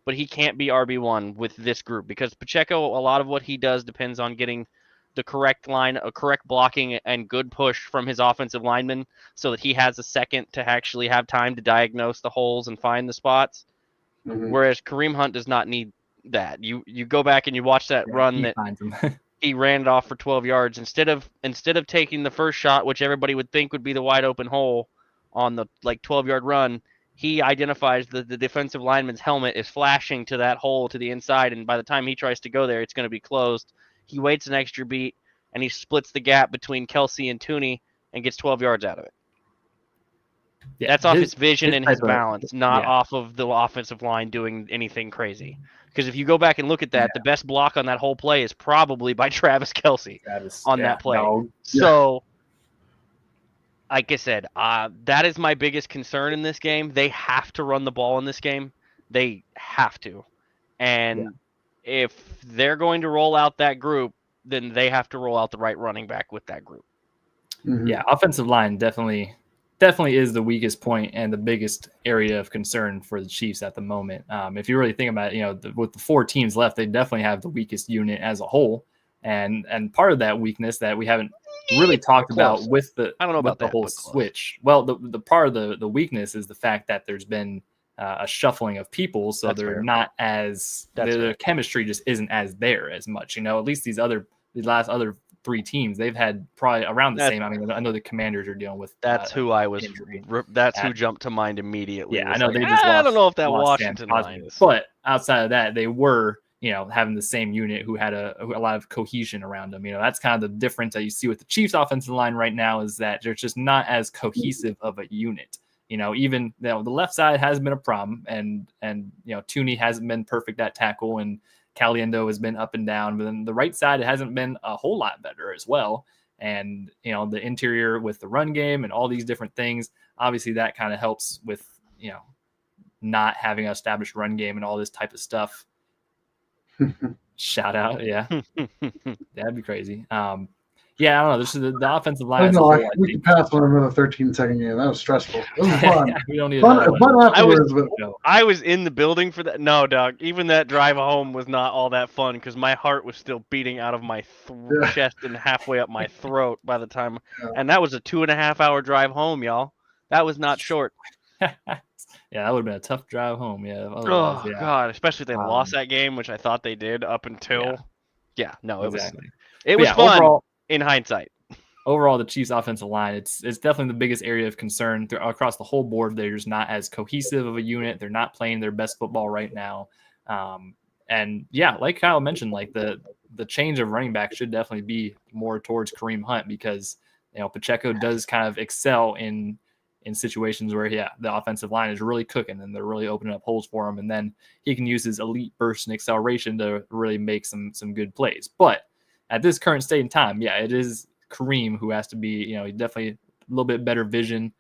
but he can't be RB1 with this group, because Pacheco, a lot of what he does depends on getting the correct line, correct blocking, and good push from his offensive lineman, so that he has a second to actually have time to diagnose the holes and find the spots. Whereas Kareem Hunt does not need that. You go back and you watch that run that he ran it off for 12 yards. Instead of taking the first shot, which everybody would think would be the wide open hole on the 12-yard run, he identifies the defensive lineman's helmet is flashing to that hole to the inside, and by the time he tries to go there, it's going to be closed. He waits an extra beat, and he splits the gap between Kelsey and Tooney and gets 12 yards out of it. Yeah, that's off his vision and his balance, not off of the offensive line doing anything crazy. Because if you go back and look at that, the best block on that whole play is probably by Travis Kelsey on that play. So, like I said, that is my biggest concern in this game. They have to run the ball in this game. They have to. And if they're going to roll out that group, then they have to roll out the right running back with that group. Yeah, offensive line definitely is the weakest point and the biggest area of concern for the Chiefs at the moment. If you really think about it, with the 4 teams left, they definitely have the weakest unit as a whole. And part of that weakness that we haven't really talked about with the whole switch. Well, the part of the weakness is the fact that there's been a shuffling of people, so they're not as their chemistry just isn't as there as much. At least these last 3 teams, they've had probably around the same. I mean, I know the Commanders are dealing with who jumped to mind immediately. Yeah, I know they just lost. I don't know if that Washington line is. But outside of that, they were having the same unit who had a lot of cohesion around them. That's kind of the difference that you see with the Chiefs offensive line right now, is that they're just not as cohesive of a unit. Even the left side has been a problem, and Tooney hasn't been perfect at tackle, and Caliendo has been up and down, but then the right side, it hasn't been a whole lot better as well. And, the interior with the run game and all these different things, obviously that kind of helps with, not having an established run game and all this type of stuff. Shout out. Yeah. That'd be crazy. Yeah, I don't know. This is the offensive line. We can pass on another 13-second game. That was stressful. It was fun. We don't need fun afterwards. I was in the building for that. No, dog. Even that drive home was not all that fun, because my heart was still beating out of my chest and halfway up my throat by the time. Yeah. And that was a 2.5-hour drive home, y'all. That was not short. Yeah, that would have been a tough drive home. Yeah. God, especially if they lost that game, which I thought they did up until. Yeah, no, it was fun. Overall, in hindsight, overall, the Chiefs' offensive line, it's definitely the biggest area of concern across the whole board. They're just not as cohesive of a unit. They're not playing their best football right now. And yeah, like Kyle mentioned, like the change of running back should definitely be more towards Kareem Hunt, because Pacheco does kind of excel in situations where the offensive line is really cooking and they're really opening up holes for him, and then he can use his elite burst and acceleration to really make some good plays. But at this current state in time, it is Kareem who has to be, definitely a little bit better vision,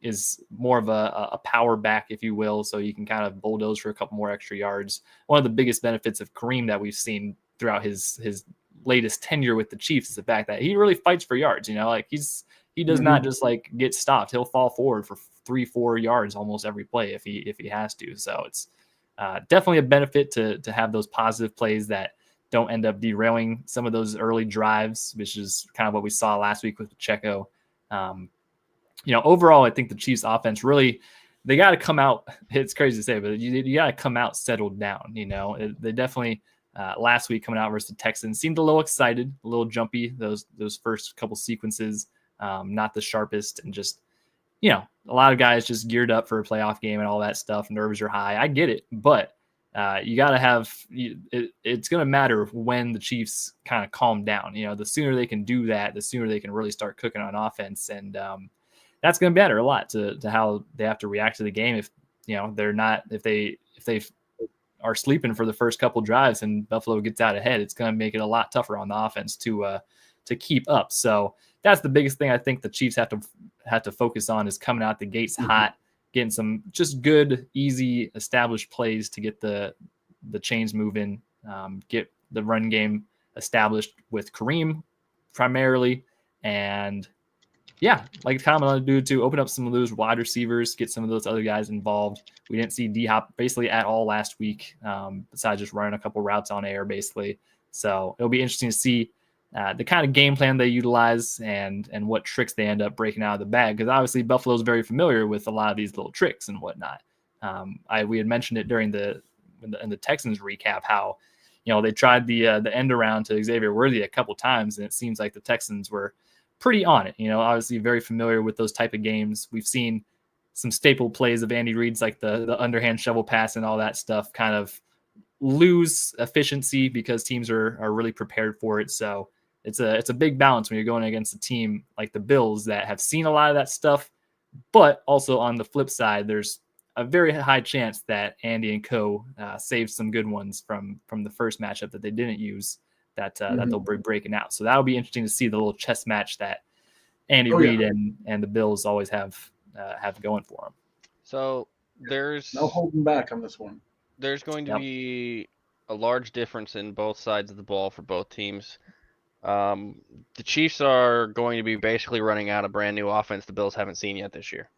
is more of a power back, if you will, so you can kind of bulldoze for a couple more extra yards. One of the biggest benefits of Kareem that we've seen throughout his latest tenure with the Chiefs is the fact that he really fights for yards. He does not just get stopped. He'll fall forward for 3-4 yards almost every play if he has to. So it's definitely a benefit to have those positive plays that don't end up derailing some of those early drives, which is kind of what we saw last week with Pacheco. Overall, I think the Chiefs offense really, they got to come out. It's crazy to say, but you got to come out settled down. They definitely last week coming out versus the Texans. Seemed a little excited, a little jumpy. Those first couple sequences, not the sharpest, and just a lot of guys just geared up for a playoff game and all that stuff. Nerves are high. I get it, but you got to have it's going to matter when the Chiefs kind of calm down. The sooner they can do that, the sooner they can really start cooking on offense, and that's going to matter a lot to how they have to react to the game. If they're not, if they are sleeping for the first couple drives and Buffalo gets out ahead, it's going to make it a lot tougher on the offense to keep up. So that's the biggest thing I think the Chiefs have to focus on, is coming out the gates hot, getting some just good, easy, established plays to get the chains moving, get the run game established with Kareem primarily, and like Tom alluded to, open up some of those wide receivers, get some of those other guys involved. We didn't see D-Hop basically at all last week, besides just running a couple routes on air basically. So it'll be interesting to see the kind of game plan they utilize and what tricks they end up breaking out of the bag, because obviously Buffalo's very familiar with a lot of these little tricks and whatnot. We had mentioned it during in the Texans recap how they tried the end around to Xavier Worthy a couple times, and it seems like the Texans were pretty on it. Obviously very familiar with those type of games. We've seen some staple plays of Andy Reid's, like the underhand shovel pass and all that stuff, kind of lose efficiency because teams are really prepared for it. So it's a big balance when you're going against a team like the Bills that have seen a lot of that stuff, but also on the flip side, there's a very high chance that Andy and co saved some good ones from the first matchup that they didn't use, that they'll be breaking out. So that'll be interesting to see the little chess match that Andy Reid and the Bills always have going for them. So there's no holding back on this one. There's going to be a large difference in both sides of the ball for both teams. The Chiefs are going to be basically running out a brand new offense the Bills haven't seen yet this year.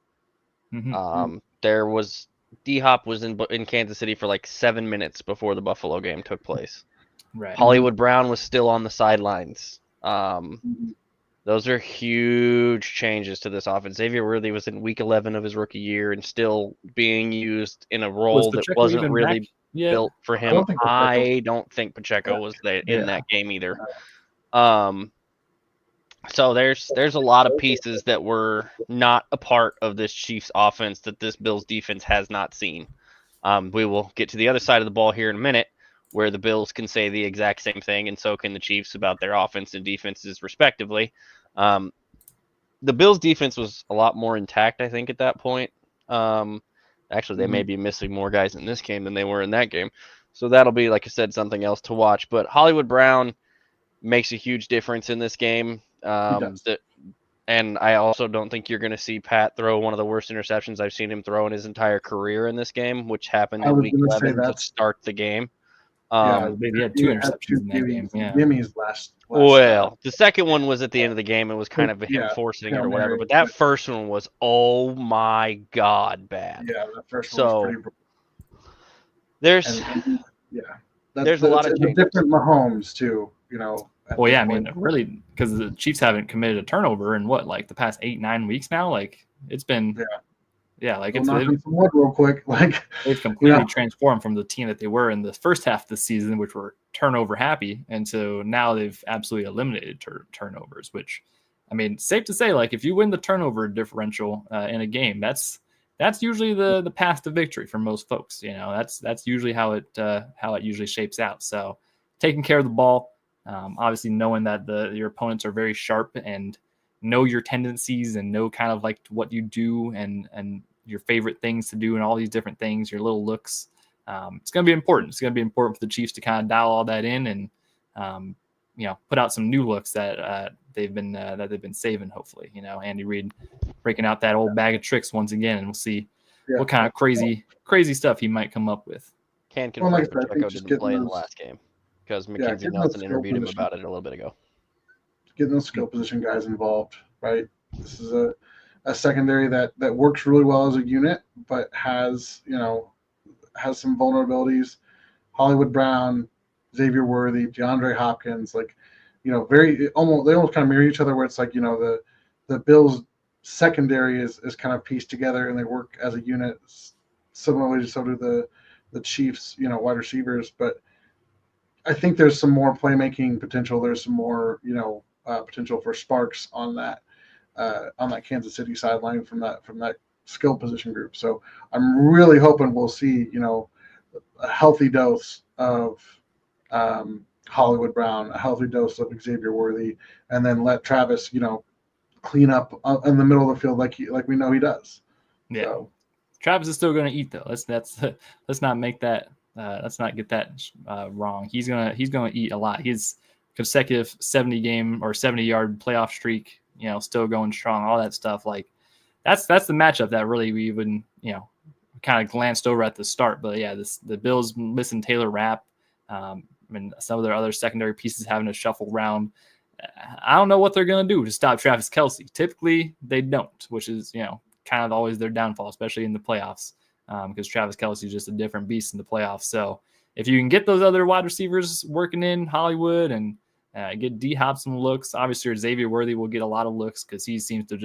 There was D-Hop was in Kansas City for like 7 minutes before the Buffalo game took place. Right. Hollywood Brown was still on the sidelines. Those are huge changes to this offense. Xavier Worthy was in week 11 of his rookie year and still being used in a role that wasn't really built for him. I don't think Pacheco was in that game either. So there's a lot of pieces that were not a part of this Chiefs offense that this Bills defense has not seen. We will get to the other side of the ball here in a minute, where the Bills can say the exact same thing, and so can the Chiefs about their offense and defenses respectively. The Bills defense was a lot more intact, I think, at that point. Actually, they may be missing more guys in this game than they were in that game. So that'll be, like I said, something else to watch. But Hollywood Brown makes a huge difference in this game. And I also don't think you're going to see Pat throw one of the worst interceptions I've seen him throw in his entire career in this game, which happened in week 11 to start the game. He had 2 interceptions in that game. Jimmy's last well, the second one was at the end of the game. It was kind of him forcing it or whatever. But that first one was, oh my God, bad. Yeah, that first one was pretty. There's a lot of different Mahomes too. Well, I mean, really, because the Chiefs haven't committed a turnover in like the past 8-9 weeks now. Like it's been. Like it's real quick. Like they've completely transformed from the team that they were in the first half of the season, which were turnover happy, and so now they've absolutely eliminated turnovers. Which, I mean, safe to say, like if you win the turnover differential in a game, that's usually the path to victory for most folks. That's usually how it usually shapes out. So taking care of the ball, obviously knowing that your opponents are very sharp and know your tendencies and know kind of like what you do and your favorite things to do and all these different things, your little looks. It's going to be important. It's going to be important for the Chiefs to kind of dial all that in and, put out some new looks that they've been saving. Hopefully, Andy Reid breaking out that old bag of tricks once again, and we'll see what kind of crazy stuff he might come up with. Can confirm Pacheco didn't play in the last game because Mackenzie Nelson interviewed him about it a little bit ago. Getting those skill position guys involved, right? This is a secondary that works really well as a unit, but has some vulnerabilities. Hollywood Brown, Xavier Worthy, DeAndre Hopkins, they almost kind of mirror each other, where it's like, the Bills secondary is kind of pieced together and they work as a unit. Similarly, so do the Chiefs, wide receivers. But I think there's some more playmaking potential. There's some more, potential for sparks on that Kansas City sideline from that skill position group. So I'm really hoping we'll see, a healthy dose of Hollywood Brown, a healthy dose of Xavier Worthy, and then let Travis, clean up in the middle of the field like we know he does. Yeah, so. Travis is still going to eat though. Let's not make that. Let's not get that wrong. He's gonna eat a lot. His consecutive 70-yard playoff streak, still going strong. All that stuff, like that's the matchup that really we even kind of glanced over at the start. But yeah, the Bills missing Taylor Rapp, and some of their other secondary pieces having to shuffle around. I don't know what they're going to do to stop Travis Kelce. Typically, they don't, which is, kind of always their downfall, especially in the playoffs, because Travis Kelce is just a different beast in the playoffs. So if you can get those other wide receivers working in Hollywood and get D-Hop some looks, obviously Xavier Worthy will get a lot of looks because he seems to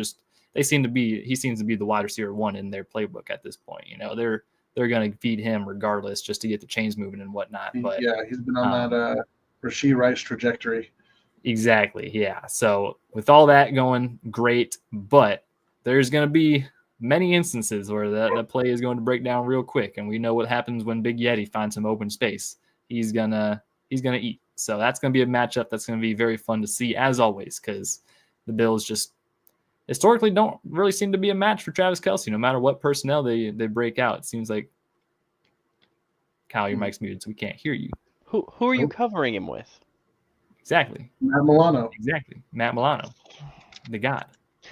be the wide receiver one in their playbook at this point. They're going to feed him regardless just to get the chains moving and whatnot. But yeah, he's been on that Rashee Rice trajectory. Exactly. Yeah. So with all that going, great, but there's going to be many instances where that play is going to break down real quick, and we know what happens when Big Yeti finds some open space. He's gonna eat. So that's going to be a matchup that's going to be very fun to see, as always, because the Bills just historically don't really seem to be a match for Travis Kelce, no matter what personnel they break out. It seems like, Kyle, your mic's muted, so we can't hear you. Who are you covering him with? Exactly. Matt Milano. Exactly. Matt Milano. The God.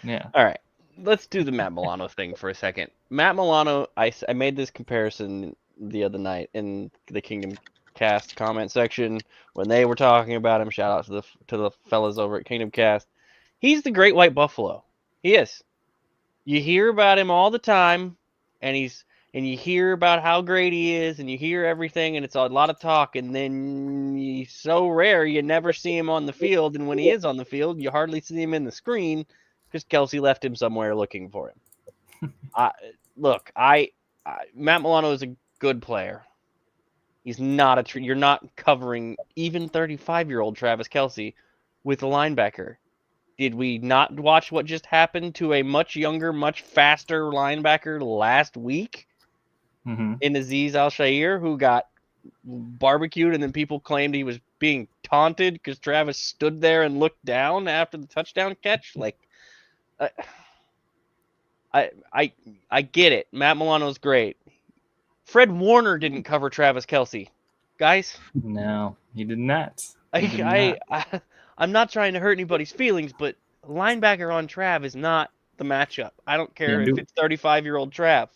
Yeah. All right. Let's do the Matt Milano thing for a second. Matt Milano, I made this comparison the other night in the Kingdom Cast comment section when they were talking about him. Shout out to the fellas over at Kingdom Cast. He's the Great White Buffalo. He is. You hear about him all the time, and you hear about how great he is, and you hear everything, and it's a lot of talk, and then he's so rare you never see him on the field, and when he is on the field, you hardly see him in the screen because Kelce left him somewhere looking for him. Matt Milano is a good player. He's not you're not covering even 35-year-old Travis Kelce with a linebacker. Did we not watch what just happened to a much younger, much faster linebacker last week? In Azeez Al-Shaair, who got barbecued, and then people claimed he was being taunted because Travis stood there and looked down after the touchdown catch. Like, I get it. Matt Milano's great. Fred Warner didn't cover Travis Kelce, guys. No, he did not. I'm not trying to hurt anybody's feelings, but linebacker on Trav is not the matchup. I don't care if it's 35-year-old Trav.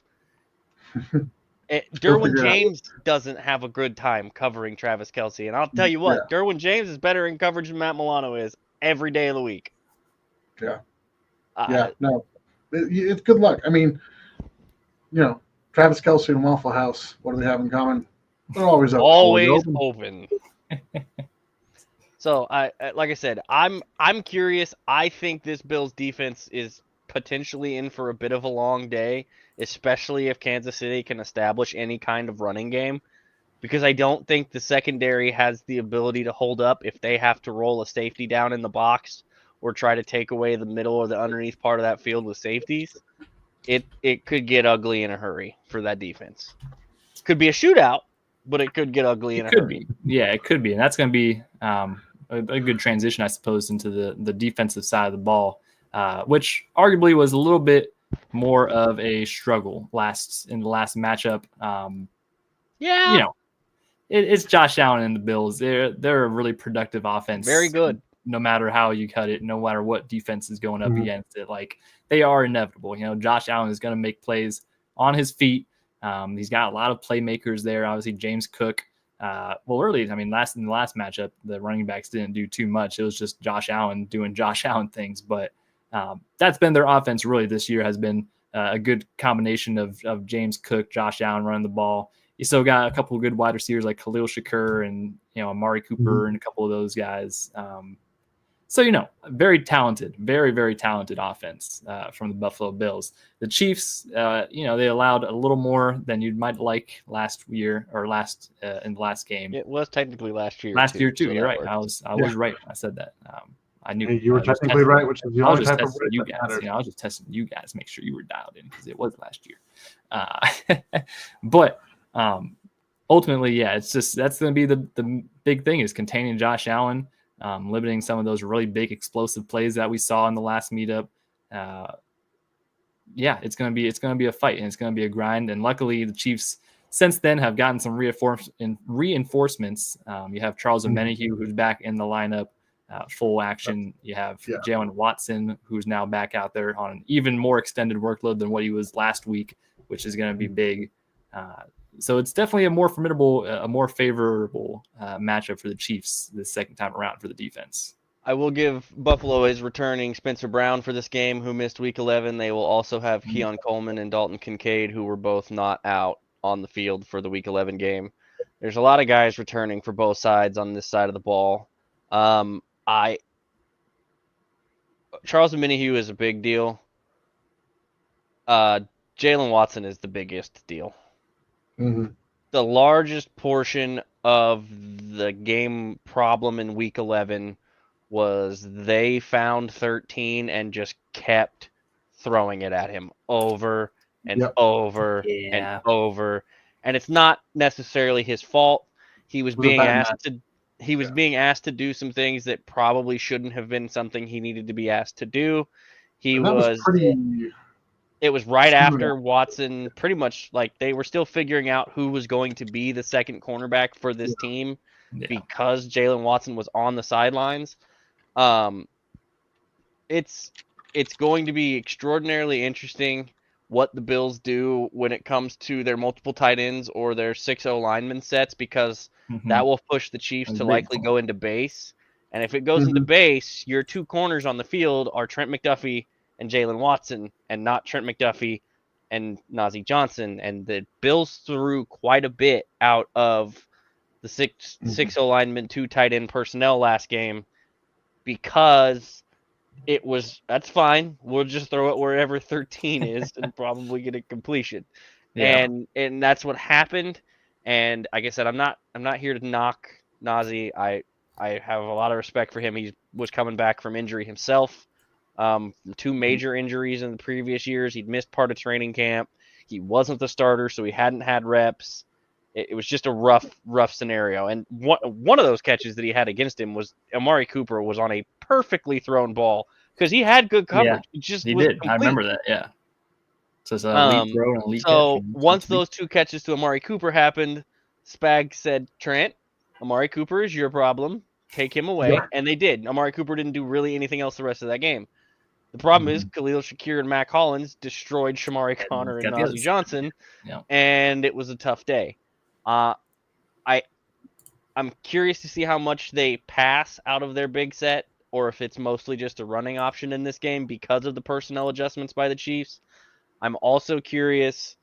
Derwin James doesn't have a good time covering Travis Kelce, and I'll tell you what, Derwin James is better in coverage than Matt Milano is every day of the week. Yeah. No, it's good luck. I mean, Travis Kelce and Waffle House, what do they have in common? They're always open. Always open. So, like I said, I'm curious. I think this Bills defense is potentially in for a bit of a long day, especially if Kansas City can establish any kind of running game, because I don't think the secondary has the ability to hold up if they have to roll a safety down in the box or try to take away the middle or the underneath part of that field with safeties. It could get ugly in a hurry for that defense. Could be a shootout, but it could get ugly in a hurry. Yeah, it could be. And that's going to be a good transition, I suppose, into the defensive side of the ball, which arguably was a little bit more of a struggle in the last matchup. It's Josh Allen and the Bills. They're a really productive offense. Very good. No matter how you cut it, no matter what defense is going up against it, like they are inevitable. Josh Allen is going to make plays on his feet. He's got a lot of playmakers there. Obviously, James Cook. In the last matchup, the running backs didn't do too much. It was just Josh Allen doing Josh Allen things. But that's been their offense really this year, has been a good combination of James Cook, Josh Allen running the ball. You still got a couple of good wide receivers like Khalil Shakur and Amari Cooper and a couple of those guys. So, very talented, very, very talented offense from the Buffalo Bills. The Chiefs, they allowed a little more than you might like last year or in the last game. It was technically last year. Last year too. So You're right. works. I was right. I said that. I knew you were technically right, which is the only type of right you that guys. matters. I was just testing you guys, make sure you were dialed in because it was last year. But ultimately, yeah, it's just that's going to be the big thing is containing Josh Allen. Limiting some of those really big explosive plays that we saw in the last meetup. It's gonna be a fight and it's gonna be a grind. And luckily, the Chiefs since then have gotten some reinforcements. You have Charles Omenihu who's back in the lineup, full action. You have Jalen Watson who's now back out there on an even more extended workload than what he was last week, which is going to be big. So it's definitely a more favorable matchup for the Chiefs this second time around for the defense. I will give Buffalo is returning Spencer Brown for this game, who missed Week 11. They will also have Keon Coleman and Dalton Kincaid, who were both not out on the field for the Week 11 game. There's a lot of guys returning for both sides on this side of the ball. Charles Omenihu is a big deal. Jalen Watson is the biggest deal. Mm-hmm. The largest portion of the game problem in Week 11 was they found 13 and just kept throwing it at him over and over and over. And it's not necessarily his fault. He was being asked to do some things that probably shouldn't have been something he needed to be asked to do. It was right after Watson, pretty much like they were still figuring out who was going to be the second cornerback for this team because Jalen Watson was on the sidelines. It's going to be extraordinarily interesting what the Bills do when it comes to their multiple tight ends or their 6-0 lineman sets, because that will push the Chiefs to likely go into base. And if it goes into base, your two corners on the field are Trent McDuffie and Jalen Watson, and not Trent McDuffie and Najee Johnson. And the Bills threw quite a bit out of the 6-0 lineman, 2 tight end personnel last game because that's fine. We'll just throw it wherever 13 is and probably get a completion. Yeah. And that's what happened. And like I said, I'm not here to knock Najee. I have a lot of respect for him. He was coming back from injury himself. 2 major injuries in the previous years. He'd missed part of training camp. He wasn't the starter, so he hadn't had reps. It was just a rough scenario. And one of those catches that he had against him was Amari Cooper was on a perfectly thrown ball because he had good coverage. Yeah, he did. Complete. I remember that. Yeah. So it's a elite throw and elite catch. Once those 2 catches to Amari Cooper happened, Spag said, "Trent, Amari Cooper is your problem. Take him away." Yeah. And they did. Amari Cooper didn't do really anything else the rest of that game. The problem is Khalil Shakir and Mac Hollins destroyed Shamari Connor and Najee Johnson, and it was a tough day. I'm curious to see how much they pass out of their big set, or if it's mostly just a running option in this game because of the personnel adjustments by the Chiefs. I'm also curious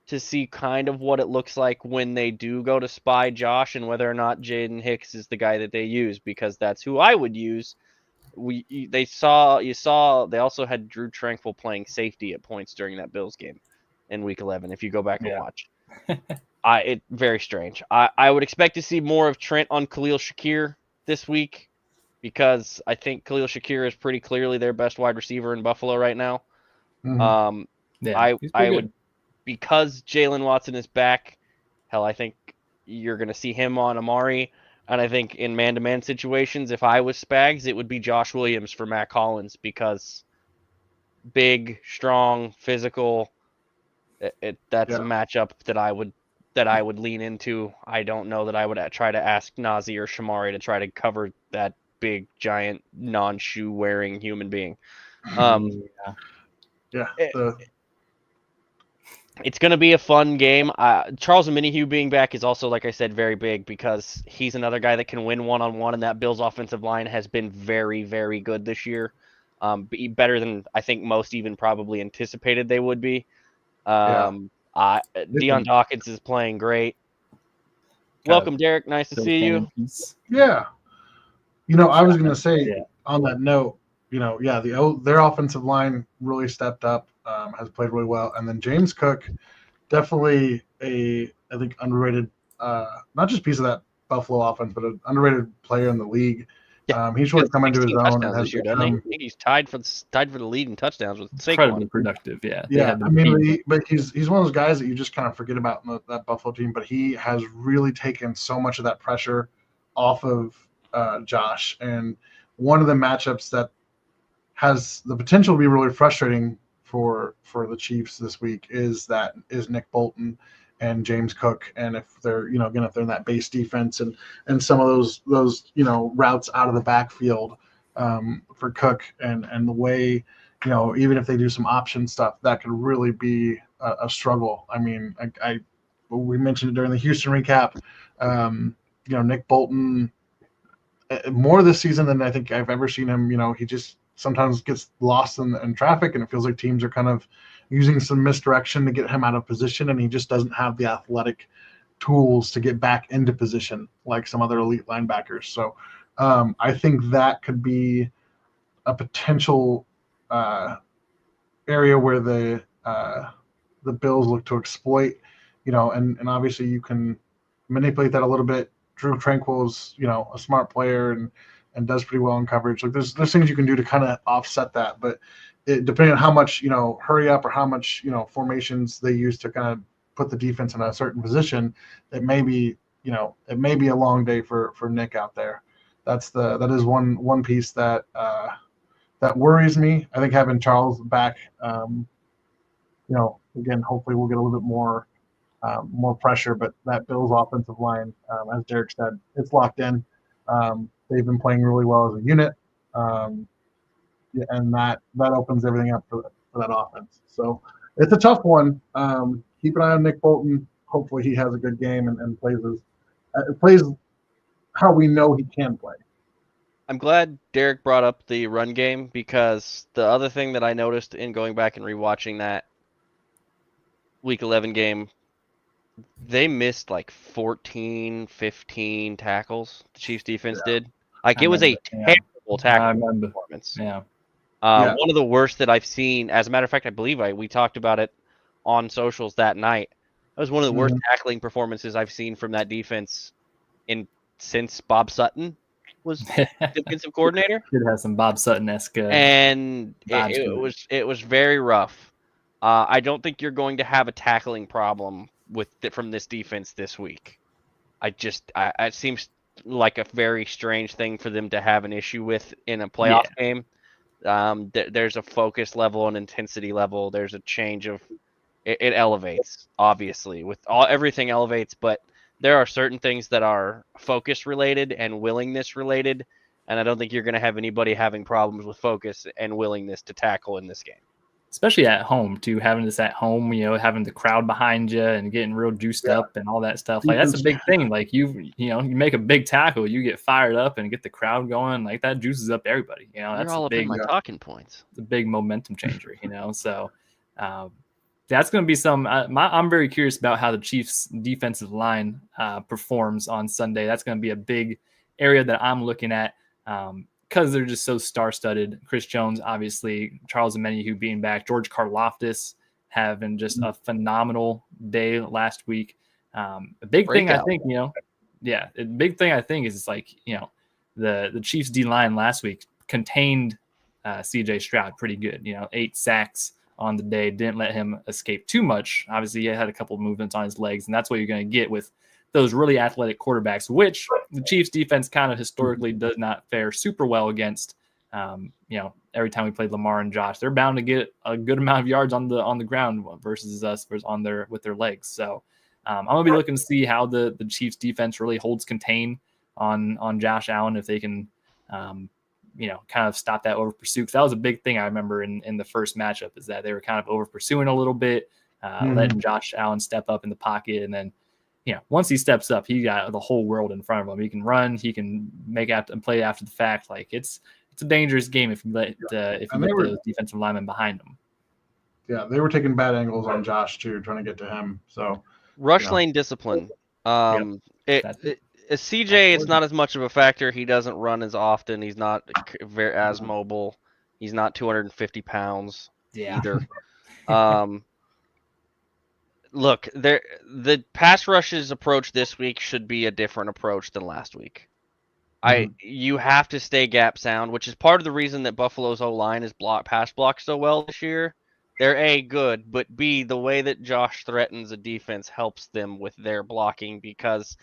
to see kind of what it looks like when they do go to spy Josh and whether or not Jaden Hicks is the guy that they use, because that's who I would use. They also had Drew Tranquil playing safety at points during that Bills game in Week 11. If you go back and watch, very strange. I would expect to see more of Trent on Khalil Shakir this week because I think Khalil Shakir is pretty clearly their best wide receiver in Buffalo right now. I would, because Jalen Watson is back. Hell, I think you're going to see him on Amari. And I think in man-to-man situations, if I was Spags, it would be Josh Williams for Mac Hollins because big, strong, physical. That's a matchup that I would lean into. I don't know that I would try to ask Najee or Shamari to try to cover that big, giant, non-shoe wearing human being. It's going to be a fun game. Charles Omenihu being back is also, like I said, very big because he's another guy that can win one-on-one, and that Bills offensive line has been very, very good this year. Better than I think most even probably anticipated they would be. Deion Dawkins is playing great. Welcome, Derek. Nice to see you. Yeah. I was going to say, on that note, their offensive line really stepped up, has played really well, and then James Cook, definitely I think underrated, not just piece of that Buffalo offense, but an underrated player in the league. Yeah. He's really come into his own and has this year, doesn't he? I think he's tied for the lead in touchdowns with Saquon. Incredibly productive, yeah. But he's one of those guys that you just kind of forget about in that Buffalo team. But he has really taken so much of that pressure off of Josh. And one of the matchups that has the potential to be really frustrating for the Chiefs this week is Nick Bolton and James Cook. And if they're if they're in that base defense and some of those routes out of the backfield for Cook and the way even if they do some option stuff, that could really be a struggle. I mean, we mentioned it during the Houston recap. Nick Bolton more this season than I think I've ever seen him. He just sometimes gets lost in traffic, and it feels like teams are kind of using some misdirection to get him out of position, and he just doesn't have the athletic tools to get back into position like some other elite linebackers. So I think that could be a potential area where the Bills look to exploit, and obviously you can manipulate that a little bit. Drew Tranquill's, a smart player and does pretty well in coverage. Like there's things you can do to kind of offset that, but depending on how much hurry up or how much formations they use to kind of put the defense in a certain position, it may be a long day for Nick out there. That is one piece that worries me. I think having Charles back, again, hopefully we'll get a little bit more pressure, but that Bills offensive line, as Derek said, it's locked in. They've been playing really well as a unit. And that opens everything up for that offense. So it's a tough one. Keep an eye on Nick Bolton. Hopefully he has a good game and plays how we know he can play. I'm glad Derek brought up the run game, because the other thing that I noticed in going back and rewatching that Week 11 game, they missed like 14, 15 tackles. The Chiefs defense did. Like it was a terrible tackle performance. Yeah. One of the worst that I've seen. As a matter of fact, I believe we talked about it on socials that night. That was one of the worst tackling performances I've seen from that defense since Bob Sutton was defensive coordinator. It has some Bob Sutton-esque. And it was very rough. I don't think you're going to have a tackling problem from this defense this week. It seems like a very strange thing for them to have an issue with in a playoff game. There's a focus level and intensity level. There's a change of it elevates, obviously, with everything elevates, but there are certain things that are focus related and willingness related, and I don't think you're going to have anybody having problems with focus and willingness to tackle in this game. Especially at home, too, having this at home, having the crowd behind you and getting real juiced up and all that stuff. Like, that's a big thing. Like, you make a big tackle, you get fired up and get the crowd going. Like, that juices up everybody. That's all up in my talking points. It's a big momentum changer, So, that's going to be I'm very curious about how the Chiefs' defensive line performs on Sunday. That's going to be a big area that I'm looking at. Because they're just so star-studded. Chris Jones, obviously, Charles Omenihu being back, George Karlaftis having just a phenomenal day last week. A big thing I think, a big thing I think is like, the Chiefs D-line last week contained C.J. Stroud pretty good. 8 sacks on the day, didn't let him escape too much. Obviously, he had a couple of movements on his legs, and that's what you're going to get with those really athletic quarterbacks, which the Chiefs defense kind of historically does not fare super well against. Every time we played Lamar and Josh, they're bound to get a good amount of yards on the ground versus us with their legs. So I'm gonna be looking to see how the Chiefs defense really holds contain on Josh Allen, if they can kind of stop that over pursuit. Because that was a big thing I remember in the first matchup, is that they were kind of over pursuing a little bit, letting Josh Allen step up in the pocket, and then once he steps up, he got the whole world in front of him. He can run, he can make out and play after the fact. Like it's a dangerous game if you let those defensive linemen behind him. Yeah, they were taking bad angles on Josh too, trying to get to him. So rush lane discipline. CJ, it's not as much of a factor. He doesn't run as often. He's not as mobile. He's not 250 pounds either. Look, the pass rush's approach this week should be a different approach than last week. You have to stay gap sound, which is part of the reason that Buffalo's O-line is pass blocked so well this year. They're A, good, but B, the way that Josh threatens a defense helps them with their blocking, because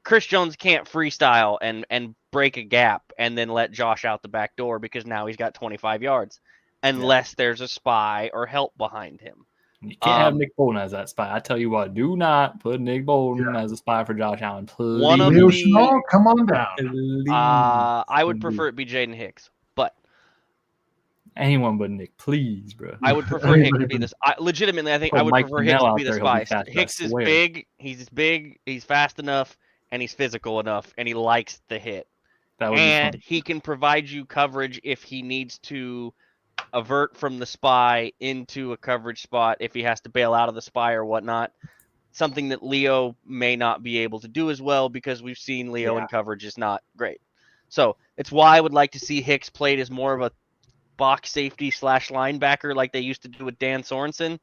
Chris Jones can't freestyle and break a gap and then let Josh out the back door, because now he's got 25 yards, unless there's a spy or help behind him. You can't have Nick Bolton as that spy. I tell you what, do not put Nick Bolton as a spy for Josh Allen. Please. Come on down. I would prefer it be Jaden Hicks, but anyone but Nick, please, bro. I would prefer Hicks to be this. Legitimately, I think I would prefer Hicks to be the spy. Hicks is big. He's big. He's fast enough, and he's physical enough, and he likes the hit. And he can provide you coverage if he needs to avert from the spy into a coverage spot, if he has to bail out of the spy or whatnot. Something that Leo may not be able to do as well, because we've seen Leo in coverage is not great. So it's why I would like to see Hicks played as more of a box safety / linebacker like they used to do with Dan Sorensen,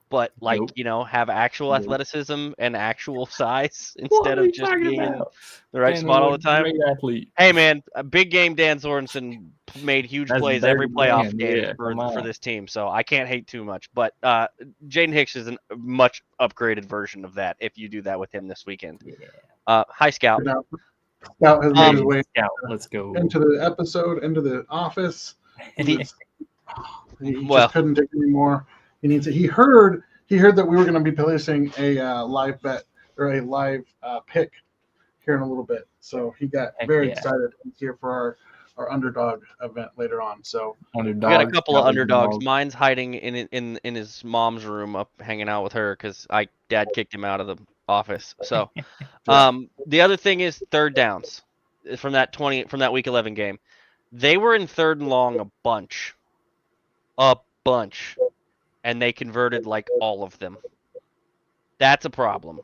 but have actual athleticism and actual size instead of just being in the right spot all the time. Great athlete. Hey man, a big game Dan Sorensen made huge plays every playoff game for this team, so I can't hate too much. But Jaden Hicks is a much upgraded version of that if you do that with him this weekend. Hi, Scout. Scout has made his way Let's go into the episode, into the office. He just couldn't take anymore. He heard that we were going to be placing a live bet or a live pick here in a little bit, so he got very excited. He's here for our underdog event later on. So we got a couple of underdogs. Mine's hiding in his mom's room, up hanging out with her, because Dad kicked him out of the office. So the other thing is third downs from that week 11 game. They were in third and long a bunch, and they converted like all of them. That's a problem.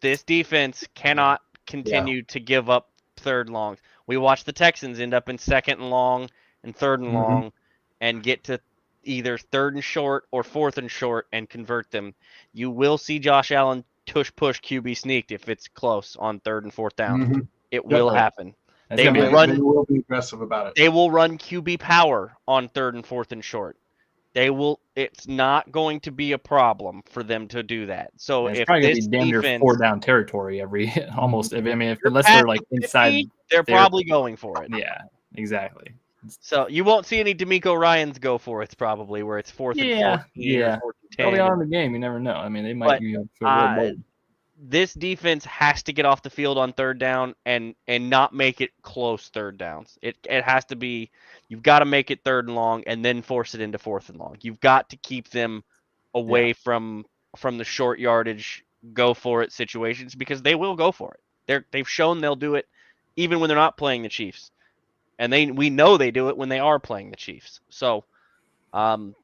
This defense cannot continue to give up third and longs. We watched the Texans end up in second and long and third and long and get to either third and short or fourth and short and convert them. You will see Josh Allen push QB sneaked if it's close on third and fourth down. It will happen. They will be aggressive about it. They will run QB power on third and fourth and short. It's not going to be a problem for them to do that. So it's if probably this gonna be damn near 4-down territory unless they're like inside, they're probably going for it. Yeah, exactly. So you won't see any D'Amico Ryans go for it, probably, where it's fourth and 14 or 4th and 10. Early on in the game, you never know. I mean, they might feel real bold. This defense has to get off the field on third down and not make it close third downs. It has to be, you've got to make it third and long and then force it into fourth and long. You've got to keep them away from the short yardage, go for it situations, because they will go for it. They've shown they'll do it even when they're not playing the Chiefs. And we know they do it when they are playing the Chiefs. So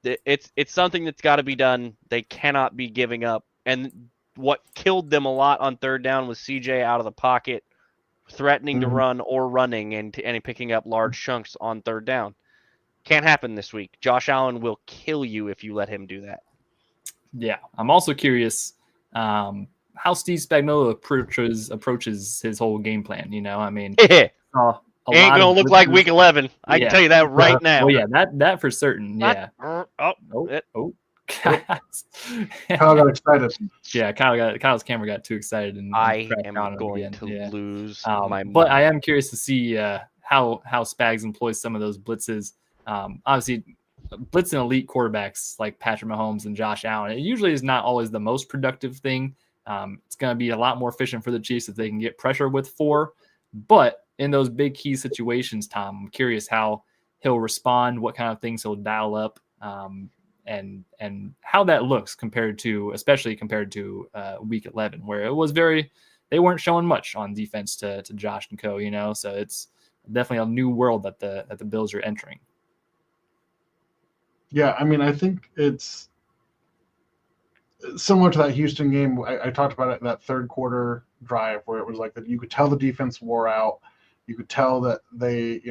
it's something that's got to be done. They cannot be giving up. And what killed them a lot on third down was CJ out of the pocket, threatening to run or running and picking up large chunks on third down. Can't happen this week. Josh Allen will kill you if you let him do that. Yeah, I'm also curious how Steve Spagnuolo approaches his whole game plan. I mean, it ain't gonna look like Week 11. I can tell you that right now. Well, yeah, that for certain. Kyle got excited. Yeah, Kyle's camera got too excited, and I am going to lose my mind. But I am curious to see how Spags employs some of those blitzes. Obviously, blitzing elite quarterbacks like Patrick Mahomes and Josh Allen, it usually is not always the most productive thing. It's going to be a lot more efficient for the Chiefs if they can get pressure with 4. But in those big key situations, Tom, I'm curious how he'll respond, what kind of things he'll dial up. And how that looks especially compared to week 11, where it was they weren't showing much on defense to Josh and co, so it's definitely a new world that the Bills are entering. Yeah, I mean, I think it's similar to that Houston game. I talked about it in that third quarter drive where it was like that. You could tell the defense wore out. You could tell that they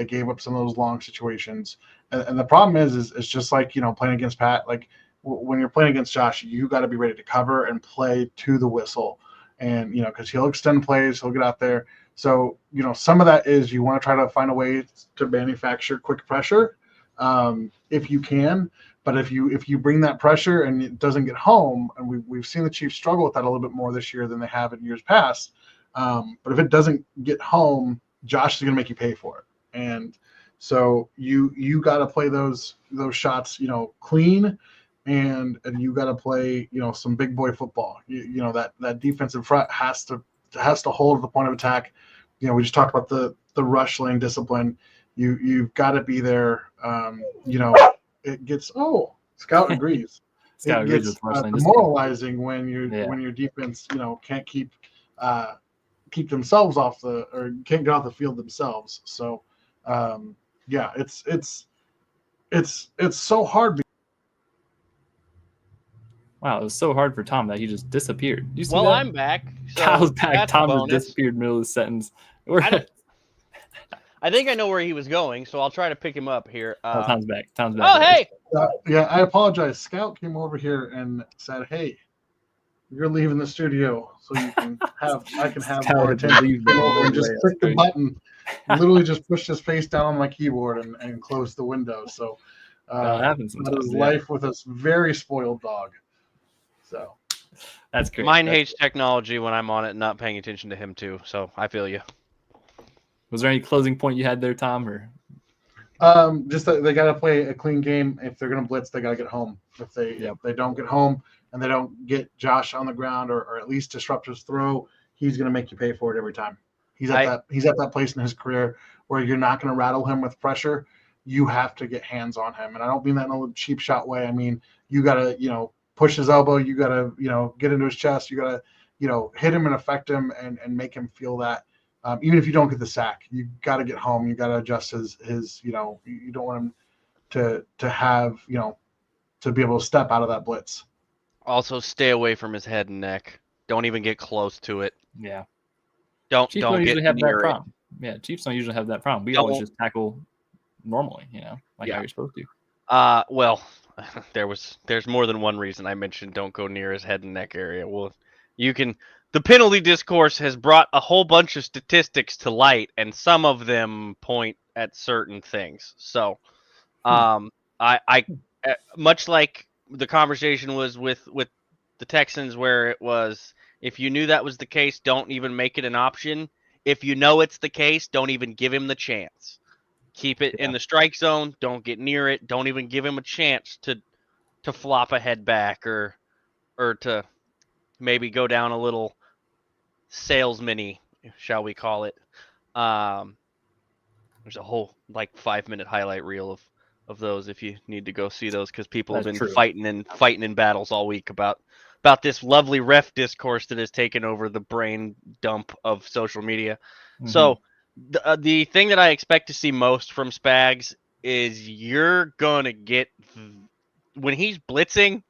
gave up some of those long situations. And the problem is just like, playing against Pat, like when you're playing against Josh, you got to be ready to cover and play to the whistle. And, because he'll extend plays, he'll get out there. So, some of that is you want to try to find a way to manufacture quick pressure if you can. But if you bring that pressure and it doesn't get home, and we've seen the Chiefs struggle with that a little bit more this year than they have in years past. But if it doesn't get home, Josh is going to make you pay for it. And so you got to play those shots, clean, and you got to play, some big boy football. That defensive front has to hold the point of attack. We just talked about the rush lane discipline. You've got to be there. It gets Scout agrees. Scout it agrees gets with rush lane demoralizing when your defense can't keep themselves off or can't get off the field themselves. So it's so hard. Wow, it was so hard for Tom that he just disappeared. You see that? I'm back. So Kyle's back. Tom just bonus. disappeared in the middle of the sentence. I think I know where he was going, so I'll try to pick him up here. Tom's back. Tom's back. Oh, hey! I apologize. Scout came over here and said, "Hey, you're leaving the studio, so I can have more attention." And just click the button. Literally just pushed his face down on my keyboard and closed the window. So that happens that sometimes. is life with a very spoiled dog. So that's great. Mine hates technology when I'm on it and not paying attention to him too. So I feel you. Was there any closing point you had there, Tom? Or just that they got to play a clean game. If they're going to blitz, they got to get home. If they don't get home and they don't get Josh on the ground or at least disrupt his throw, he's going to make you pay for it every time. He's at that place in his career where you're not going to rattle him with pressure. You have to get hands on him, and I don't mean that in a cheap shot way. I mean you got to push his elbow. You got to get into his chest. You got to hit him and affect him and make him feel that. Even if you don't get the sack, you got to get home. You got to adjust his. You don't want him to have to be able to step out of that blitz. Also, stay away from his head and neck. Don't even get close to it. Yeah. Don't usually have that near problem. Yeah, Chiefs don't usually have that problem. We always just tackle normally, how you're supposed to. Well, there's more than one reason I mentioned don't go near his head and neck area. Well, the penalty discourse has brought a whole bunch of statistics to light, and some of them point at certain things. So, I much like the conversation was with the Texans, where it was, if you knew that was the case, don't even make it an option. If you know it's the case, don't even give him the chance. Keep it in the strike zone. Don't get near it. Don't even give him a chance to flop a head back or to maybe go down a little salesman-y, shall we call it. There's a whole 5-minute highlight reel of those if you need to go see those, because people have been fighting in battles all week about this lovely ref discourse that has taken over the brain dump of social media. Mm-hmm. So the thing that I expect to see most from Spags is you're going to get, when he's blitzing,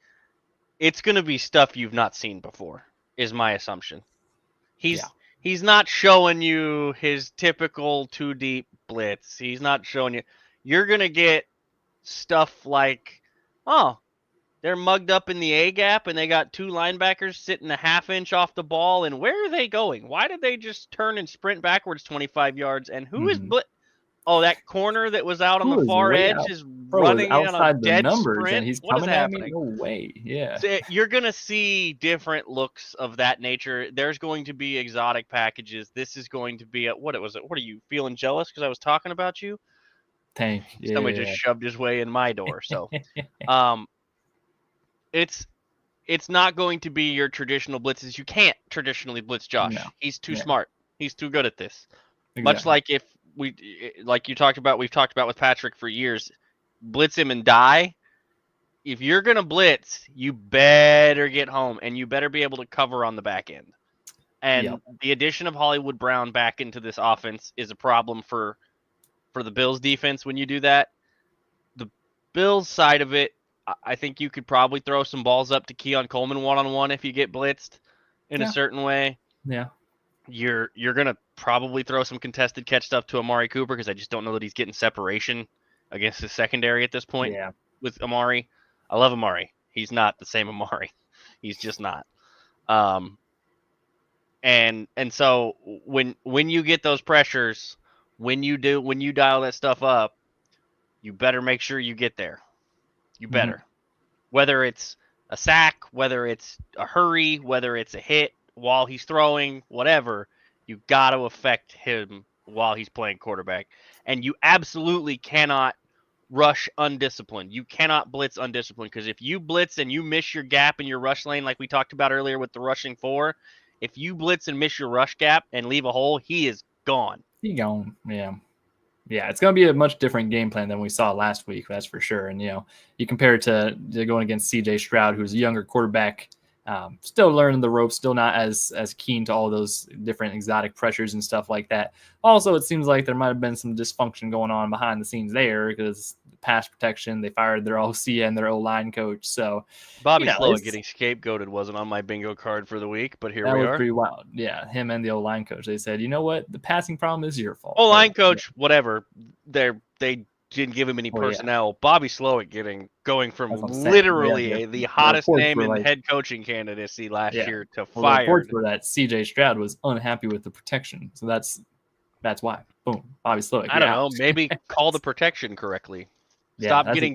it's going to be stuff you've not seen before, is my assumption. He's not showing you his typical 2-deep blitz. He's not showing you. You're going to get stuff like, they're mugged up in the A gap and they got two linebackers sitting a half inch off the ball. And where are they going? Why did they just turn and sprint backwards 25 yards? And who is that corner that was out on the far edge is running on a dead sprint. And he's coming at me. No way. Yeah. So you're going to see different looks of that nature. There's going to be exotic packages. This is going to be what are you feeling jealous because I was talking about you? Dang. Yeah. Somebody just shoved his way in my door. So, it's not going to be your traditional blitzes. You can't traditionally blitz Josh. No. He's too smart. He's too good at this. Exactly. Much like we've talked about with Patrick for years, blitz him and die. If you're going to blitz, you better get home and you better be able to cover on the back end. And the addition of Hollywood Brown back into this offense is a problem for the Bills defense when you do that. The Bills side of it, I think you could probably throw some balls up to Keon Coleman one-on-one if you get blitzed in a certain way. Yeah. You're gonna probably throw some contested catch stuff to Amari Cooper because I just don't know that he's getting separation against his secondary at this point. Yeah. With Amari, I love Amari. He's not the same Amari. He's just not. And so when you get those pressures, when you dial that stuff up, you better make sure you get there. You better. Mm-hmm. Whether it's a sack, whether it's a hurry, whether it's a hit while he's throwing, whatever, you got to affect him while he's playing quarterback. And you absolutely cannot rush undisciplined. You cannot blitz undisciplined, because if you blitz and you miss your gap in your rush lane, like we talked about earlier with the rushing 4, if you blitz and miss your rush gap and leave a hole, he is gone. He gone. Yeah. Yeah, it's going to be a much different game plan than we saw last week, that's for sure. And, you compare it to going against C.J. Stroud, who's a younger quarterback, still learning the ropes, still not as keen to all those different exotic pressures and stuff like that. Also, it seems like there might have been some dysfunction going on behind the scenes there, because the pass protection, they fired their OC and their O-line coach. So Bobby Slowick getting scapegoated wasn't on my bingo card for the week, but here we are. That was pretty wild. Yeah, him and the O-line coach. They said, you know what? The passing problem is your fault. O-line coach, whatever. They didn't give him any personnel. Yeah. Bobby Slowick going from literally the hottest name in head coaching candidacy last year to fired. The reports were that C.J. Stroud was unhappy with the protection. So that's why. Boom. Bobby Slowick. I don't know. Maybe call the protection correctly. Stop getting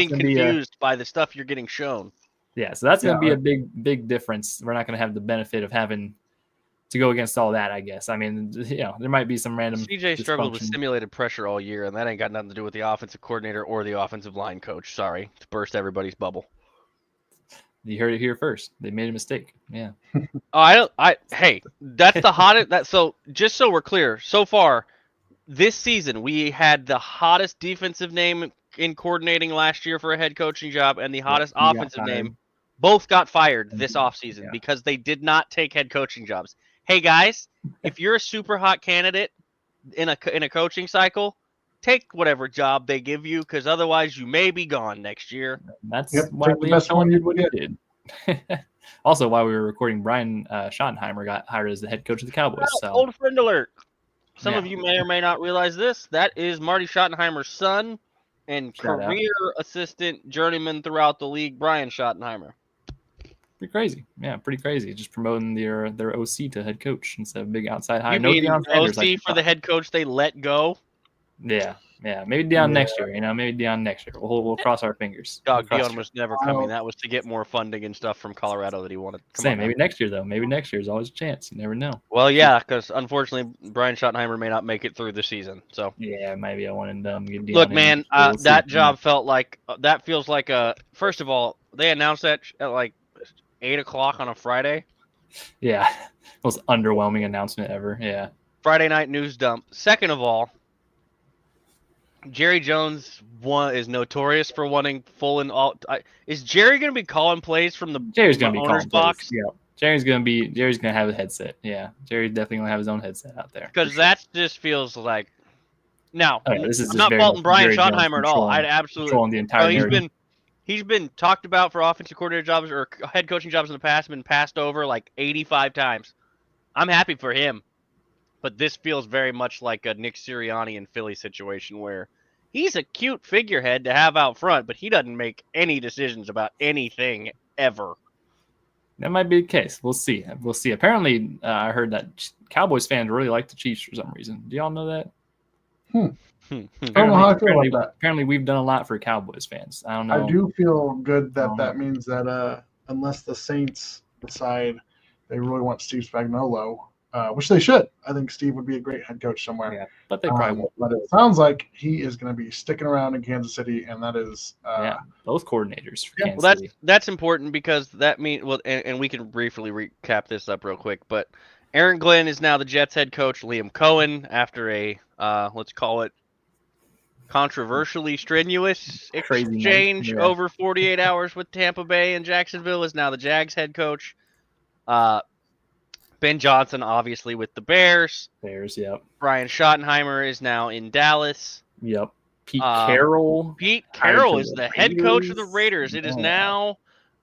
confused by the stuff you're getting shown. Yeah, so that's going to be a big difference. We're not going to have the benefit of having to go against all that, I guess. I mean, there might be some random. CJ struggled with simulated pressure all year, and that ain't got nothing to do with the offensive coordinator or the offensive line coach. Sorry to burst everybody's bubble. You heard it here first. They made a mistake. Yeah. Hey, that's the hottest. So just so we're clear, so far this season we had the hottest defensive name in coordinating last year for a head coaching job, and the hottest offensive name. Both got fired this offseason because they did not take head coaching jobs. Hey guys, if you're a super hot candidate in a coaching cycle, take whatever job they give you, because otherwise you may be gone next year. That's why the best one you did. Also, while we were recording, Brian Schottenheimer got hired as the head coach of the Cowboys. So. Old friend alert. Some of you may or may not realize this. That is Marty Schottenheimer's son and career assistant journeyman throughout the league, Brian Schottenheimer. Pretty crazy. Yeah, pretty crazy. Just promoting their OC to head coach instead of big outside hire. You mean OC for the head coach they let go? Yeah. Maybe Deion next year. Maybe Deion next year. We'll cross our fingers. Deion was never coming. That was to get more funding and stuff from Colorado that he wanted. Maybe next year, though. Maybe next year is always a chance. You never know. Well, yeah, because unfortunately, Brian Schottenheimer may not make it through the season. So yeah, maybe a one and done. Look, man, that job feels like a. First of all, they announced that at like 8:00 on a Friday. Yeah, most underwhelming announcement ever. Yeah. Friday night news dump. Second of all, Jerry Jones is notorious for wanting full and all. Is Jerry going to be calling plays from the owner's box? Yeah, Jerry's going to have a headset. Yeah, Jerry's definitely going to have his own headset out there. Because that just feels like. Now, I'm not faulting Brian Schottenheimer at all. I'd absolutely controlling the entire narrative. He's been talked about for offensive coordinator jobs or head coaching jobs in the past, been passed over like 85 times. I'm happy for him. But this feels very much like a Nick Sirianni and Philly situation where he's a cute figurehead to have out front, but he doesn't make any decisions about anything ever. That might be the case. We'll see. Apparently, I heard that Cowboys fans really like the Chiefs for some reason. Do y'all know that? I don't know how I feel about that. Apparently, we've done a lot for Cowboys fans. I don't know. I do feel good that means that unless the Saints decide they really want Steve Spagnuolo, which they should, I think Steve would be a great head coach somewhere. Yeah, but they probably won't. But it sounds like he is going to be sticking around in Kansas City, and that is both coordinators for Kansas City. That's important because that means and we can briefly recap this up real quick, but Aaron Glenn is now the Jets head coach. Liam Cohen, after a let's call it controversially strenuous exchange over 48 hours with Tampa Bay and Jacksonville, is now the Jags head coach. Ben Johnson, obviously, with the Bears. Yep. Brian Schottenheimer is now in Dallas. Yep. Pete Carroll is the head coach of the Raiders. It is now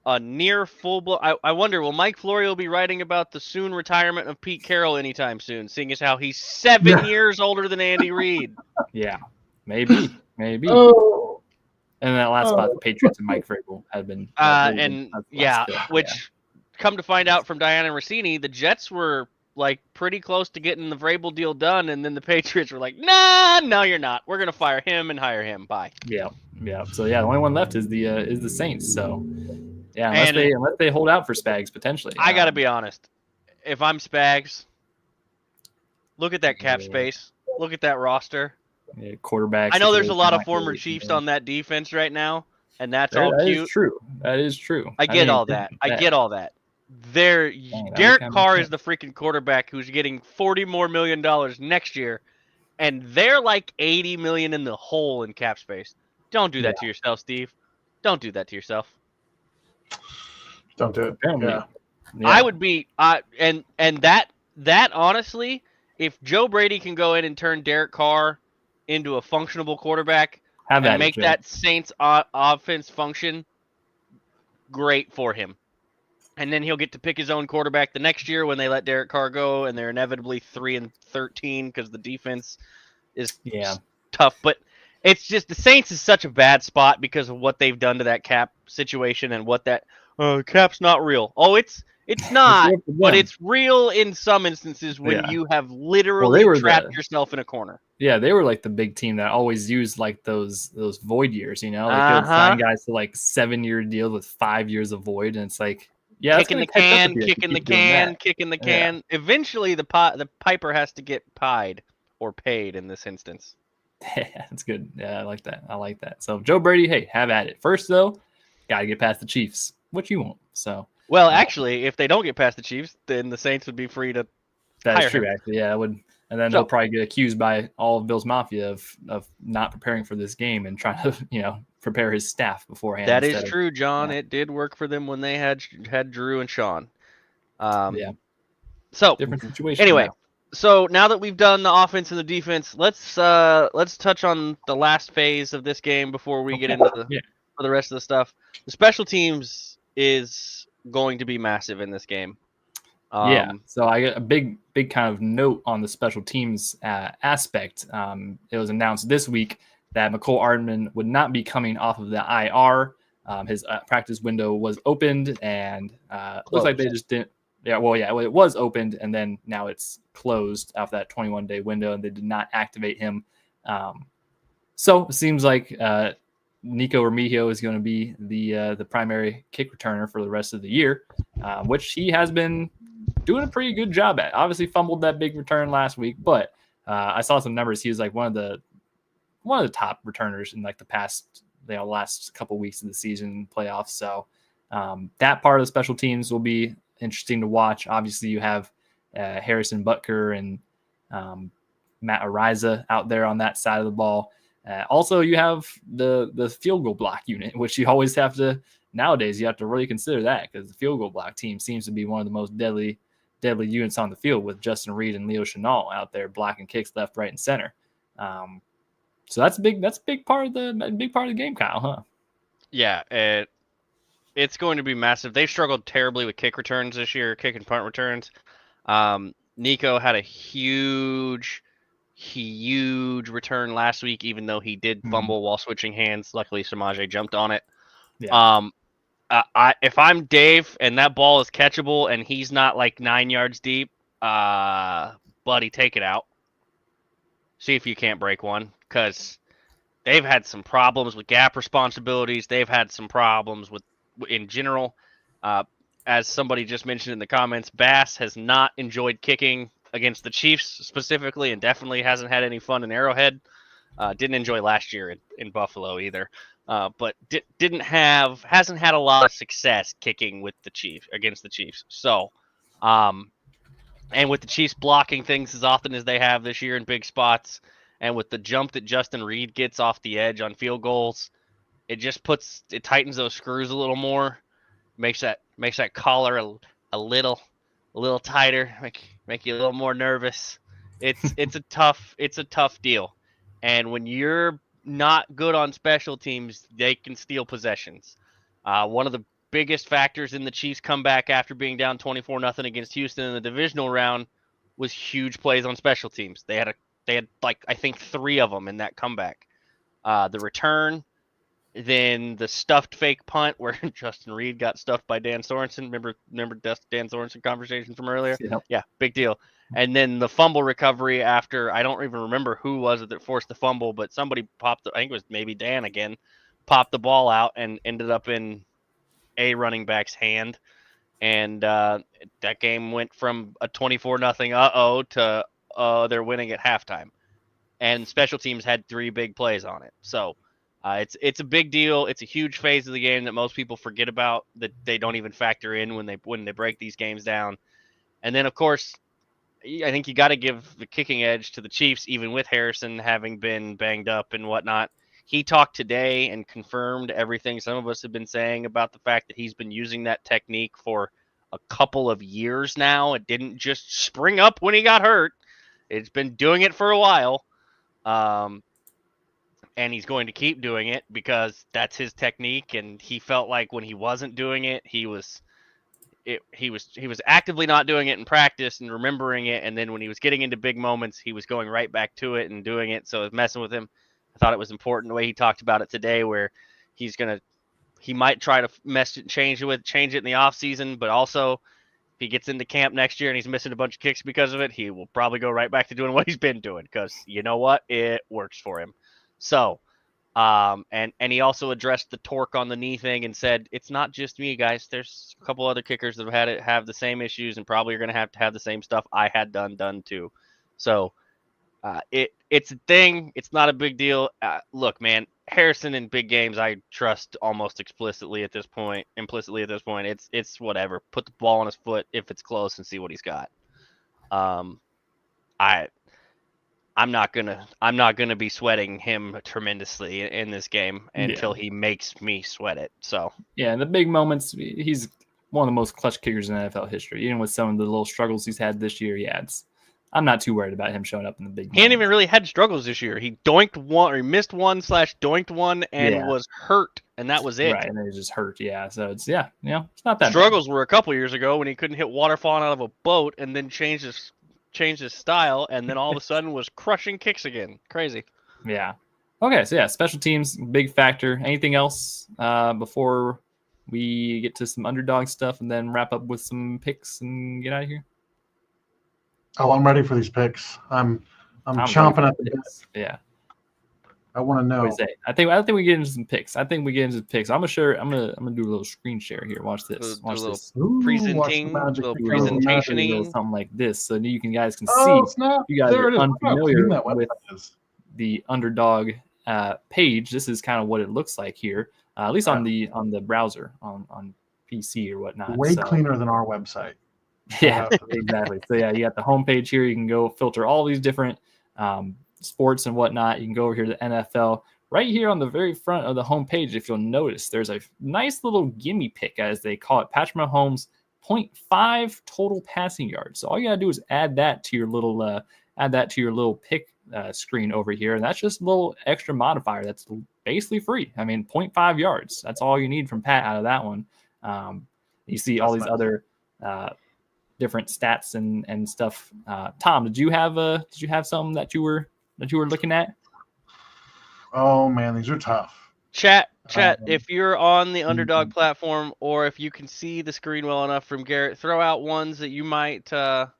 a near full blow. I wonder, will Mike Florio be writing about the soon retirement of Pete Carroll anytime soon, seeing as how he's 7 years older than Andy Reid? Yeah, maybe. Oh. And that last spot, the Patriots and Mike Vrabel had been. Which come to find out from Diana Rossini, the Jets were like pretty close to getting the Vrabel deal done, and then the Patriots were like, "Nah, no, you're not. We're gonna fire him and hire him. Bye." Yeah. So the only one left is the Saints. So yeah, unless they hold out for Spags potentially. I gotta be honest. If I'm Spags, look at that cap space. Look at that roster. Yeah, quarterback. I know there's a lot of former Chiefs on that defense right now, and that's all cute. That is true. I get all that. Derek Carr is the freaking quarterback who's getting $40 million more next year, and they're like $80 million in the hole in cap space. Don't do that to yourself, Steve. Don't do that to yourself. Don't do it. Yeah. I would be and that honestly, if Joe Brady can go in and turn Derek Carr into a functionable quarterback and make that Saints offense function, great for him. And then he'll get to pick his own quarterback the next year when they let Derek Carr go, and they're inevitably 3-13 because the defense is tough. But it's just the Saints is such a bad spot because of what they've done to that cap situation and what that cap's not real. Oh, it's not, but it's real in some instances when you have literally trapped yourself in a corner. Yeah, they were like the big team that always used like those void years, you know, like they would sign guys to like 7-year deals with 5 years of void, and it's like kicking the can. Eventually, the piper has to get pied or paid in this instance. Yeah, that's good. Yeah, I like that. So Joe Brady, hey, have at it. First though, got to get past the Chiefs, which you won't. So. Well, actually, if they don't get past the Chiefs, then the Saints would be free to That's true, actually. Yeah, it would. And then they'll probably get accused by all of Bill's Mafia of not preparing for this game and trying to, prepare his staff beforehand. That is true, John. It did work for them when they had Drew and Sean. So different situation. Anyway, so now that we've done the offense and the defense, let's touch on the last phase of this game before we get into the rest of the stuff. The special teams is going to be massive in this game. So I got a big kind of note on the special teams aspect. It was announced this week that McCole Ardman would not be coming off of the IR. His practice window was opened, and looks like they just didn't. It was opened, and then now it's closed after that 21-day window, and they did not activate him. So it seems like Nico Remigio is going to be the primary kick returner for the rest of the year, which he has been doing a pretty good job at. Obviously fumbled that big return last week, but I saw some numbers. He was like one of the top returners in like the past last couple weeks of the season playoffs. So that part of the special teams will be interesting to watch. Obviously you have Harrison Butker and Matt Ariza out there on that side of the ball. Also, you have the field goal block unit, which you always have to nowadays. You have to really consider that because the field goal block team seems to be one of the most deadly units on the field with Justin Reed and Leo Chenal out there blocking kicks left, right, and center. So that's a big part of the game, Kyle, huh? Yeah, it's going to be massive. They've struggled terribly with kick returns this year, kick and punt returns. Nico had a huge return last week, even though he did fumble while switching hands. Luckily, Samaje jumped on it. Yeah. If I'm Dave and that ball is catchable and he's not like 9 yards deep, buddy, take it out. See if you can't break one, because they've had some problems with gap responsibilities. They've had some problems in general. As somebody just mentioned in the comments, Bass has not enjoyed kicking against the Chiefs specifically, and definitely hasn't had any fun in Arrowhead. Didn't enjoy last year in Buffalo either. But hasn't had a lot of success kicking with the Chiefs against the Chiefs. So, and with the Chiefs blocking things as often as they have this year in big spots, and with the jump that Justin Reed gets off the edge on field goals, it tightens those screws a little more, makes that collar a little tighter, make you a little more nervous. It's a tough deal, and when you're not good on special teams, they can steal possessions. One of the biggest factors in the Chiefs' comeback after being down 24-0 against Houston in the divisional round was huge plays on special teams. They had like I think 3 of them in that comeback. The return, then the stuffed fake punt where Justin Reed got stuffed by Dan Sorensen. Remember Dan Sorensen conversation from earlier? Yeah, big deal. And then the fumble recovery after, I don't even remember who was it that forced the fumble, but somebody popped, I think it was maybe Dan again, popped the ball out and ended up in a running back's hand. And that game went from a 24-0 to they're winning at halftime. And special teams had 3 big plays on it. So it's a big deal. It's a huge phase of the game that most people forget about, that they don't even factor in when they break these games down. And then, of course, I think you got to give the kicking edge to the Chiefs, even with Harrison having been banged up and whatnot. He talked today and confirmed everything some of us have been saying about the fact that he's been using that technique for a couple of years now. It didn't just spring up when he got hurt. It's been doing it for a while. And he's going to keep doing it because that's his technique. And he felt like when he wasn't doing it, he was actively not doing it in practice and remembering it. And then when he was getting into big moments, he was going right back to it and doing it. So it was messing with him. I thought it was important the way he talked about it today, where he might try to change it in the off season, but also if he gets into camp next year and he's missing a bunch of kicks because of it, he will probably go right back to doing what he's been doing, because you know what? It works for him. So, and he also addressed the torque on the knee thing and said, it's not just me, guys. There's a couple other kickers that have the same issues and probably are going to have the same stuff I had done too. So, it's a thing. It's not a big deal. Look, man, Harrison in big games, I trust almost implicitly at this point. It's whatever. Put the ball on his foot if it's close and see what he's got. I'm not gonna be sweating him tremendously in this game until he makes me sweat it. So yeah, in the big moments, he's one of the most clutch kickers in NFL history. Even with some of the little struggles he's had this year, I'm not too worried about him showing up in the big moments. He ain't even really had struggles this year. He doinked one, or he missed one / doinked one, and was hurt, and that was it. Right, and then he just hurt. Yeah, so it's it's not that struggles were a couple years ago when he couldn't hit water falling out of a boat, and then changed his style, and then all of a sudden was crushing kicks again. Crazy. Yeah. Okay, so special teams, big factor. Anything else before we get to some underdog stuff and then wrap up with some picks and get out of here? Oh, I'm ready for these picks. I'm chomping at the bit. Yeah. I want to know. I think we get into some picks. I'm gonna do a little screen share here. Watch this. Watch this. Presenting, presentationing, something like this, so you guys can see. You guys are unfamiliar with the Underdog page. This is kind of what it looks like here, at least on the browser on PC or whatnot. Way cleaner than our website. Yeah, exactly. So you got the homepage here. You can go filter all these different sports and whatnot. You can go over here to NFL. Right here on the very front of the homepage, if you'll notice, there's a nice little gimme pick, as they call it. Patrick Mahomes, 0.5 total passing yards. So all you gotta do is add that to your little pick screen over here, and that's just a little extra modifier that's basically free. I mean, 0.5 yards. That's all you need from Pat out of that one. You see all these other different stats and stuff. Tom, did you have something that you were looking at? Oh man, these are tough. Chat. If you're on the Underdog platform, or if you can see the screen well enough from Garrett, throw out ones that you might a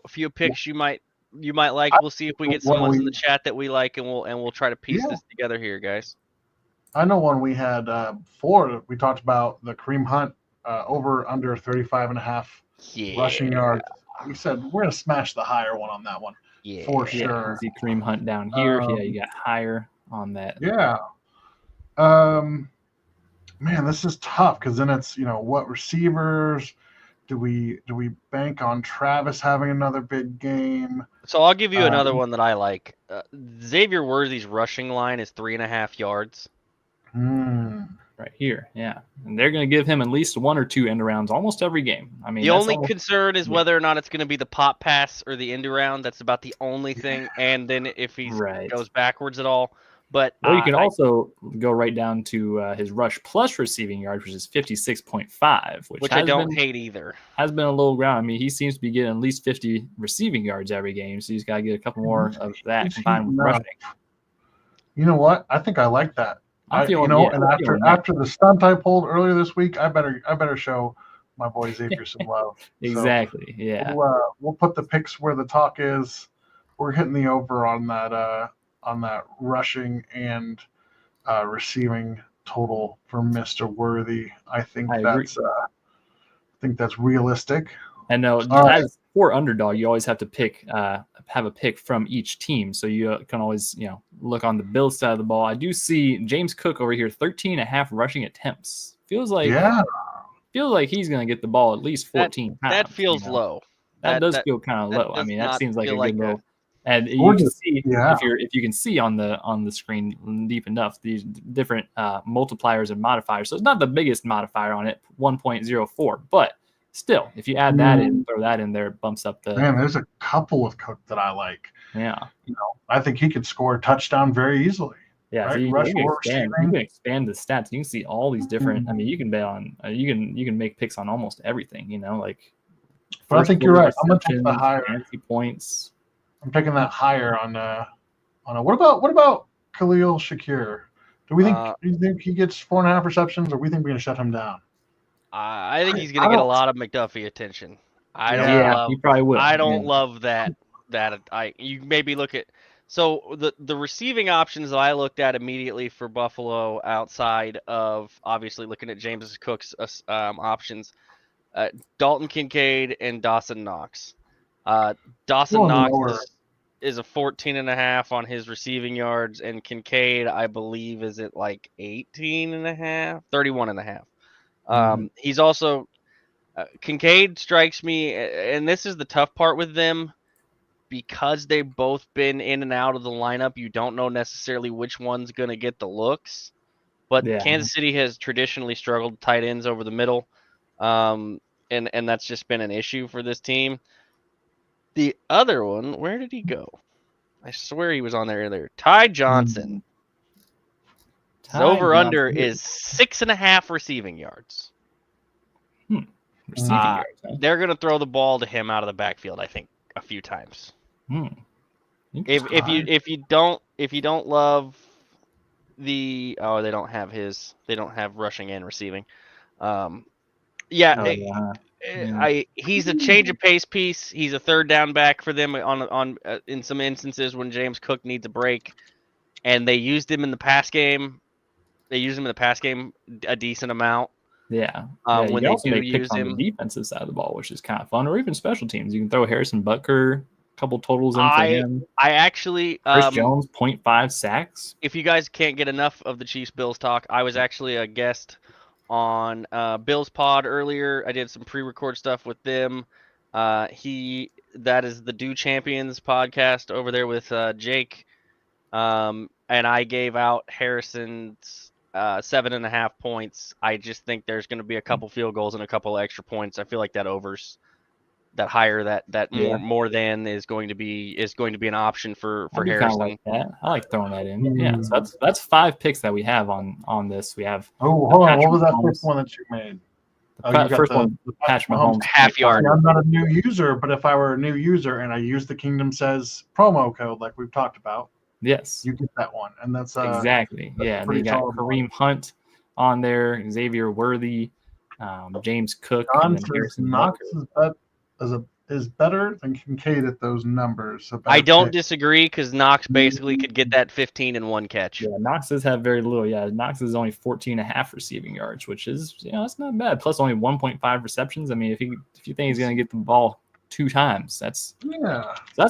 few picks you might like. We'll see if we get some ones in the chat that we like, and we'll try to piece this together here, guys. I know one we had before. We talked about the Kareem Hunt over under 35.5 rushing yards. We said we're gonna smash the higher one on that one. Yeah, for sure. See Kareem Hunt down here. You got higher on that. Yeah. Man, this is tough because then it's what receivers do we bank on Travis having another big game? So I'll give you another one that I like. Xavier Worthy's rushing line is 3.5 yards. Right here, yeah, and they're going to give him at least 1 or 2 end arounds almost every game. I mean, the only concern is whether or not it's going to be the pop pass or the end around. That's about the only thing. And then if he goes backwards at all, But well, you can also go right down to his rush plus receiving yards, which is 56.5, which I don't hate either. Has been a little ground. I mean, he seems to be getting at least 50 receiving yards every game, so he's got to get a couple more of that combined with rushing. You know what? I think I like that. After the stunt I pulled earlier this week, I better show my boy Xavier some love. Exactly. So yeah. We'll put the picks where the talk is. We're hitting the over on that rushing and receiving total for Mr. Worthy. I think that's realistic. And no, for Underdog, you always have to have a pick from each team, so you can always look on the Bills side of the ball. I do see James Cook over here, 13.5 rushing attempts. Feels like he's going to get the ball at least 14 times. That feels low. That does feel kind of low. I mean, that seems like a good low. And you can see if you can see on the screen deep enough these different multipliers and modifiers. So it's not the biggest modifier on it, 1.04, but still, if you add that in, throw that in there, it bumps up the. Man, there's a couple of Cook that I like. Yeah, I think he could score a touchdown very easily. Yeah, right? So you can expand the stats. You can see all these different. I mean, you can bet on. You can make picks on almost everything. But I think you're right. I'm gonna take the higher fantasy points. I'm taking that higher on a. What about Khalil Shakir? Do you think he gets 4.5 receptions, or we think we're gonna shut him down? I think he's gonna get a lot of McDuffie attention. He probably will. I don't love that. You maybe look at the receiving options that I looked at immediately for Buffalo, outside of obviously looking at James Cook's options, Dalton Kincaid and Dawson Knox. Dawson Knox is a 14.5 on his receiving yards, and Kincaid, I believe, is at like 18.5, 31.5. He's also Kincaid strikes me, and this is the tough part with them, because they've both been in and out of the lineup. You don't know necessarily which one's going to get the looks, but Kansas City has traditionally struggled with tight ends over the middle, and that's just been an issue for this team. The other one, where did he go? I swear he was on there earlier. Ty Johnson. His over-under is 6.5 receiving yards. Receiving yards. Huh? They're going to throw the ball to him out of the backfield, I think, a few times. If you don't love they don't have rushing and receiving. He's a change of pace piece. He's a third down back for them on in some instances when James Cook needs a break, and they used him in the pass game. A decent amount. When they also do make use picks him on the defensive side of the ball, which is kind of fun, or even special teams. You can throw Harrison Butker, a couple totals in for him. I actually Chris Jones, 0.5 sacks. If you guys can't get enough of the Chiefs Bills talk, I was actually a guest on Bills Pod earlier. I did some pre-record stuff with them. That is the Do Champions podcast over there with Jake, and I gave out Harrison's 7.5 points. I just think there's going to be a couple field goals and a couple extra points. I feel like that more than is going to be an option for Harrison. Like that. I like throwing that in. Yeah, so that's 5 picks that we have on this. We have. Oh, hold on. What was that first one that you made? The first one, Patrick Mahomes, half yard. I'm not a new user, but if I were a new user and I used the Kingdom Says promo code like we've talked about, yes, you get that one, and that's exactly. And you got Kareem Hunt on there, Xavier Worthy, James Cook, and Harrison Knox is better than Kincaid at those numbers. So I don't disagree, because Knox basically could get that 15 in one catch. Yeah, Knox does have very little. Yeah, Knox is only 14.5 receiving yards, which is that's not bad. Plus only 1.5 receptions. I mean, if you think he's going to get the ball 2 times, that's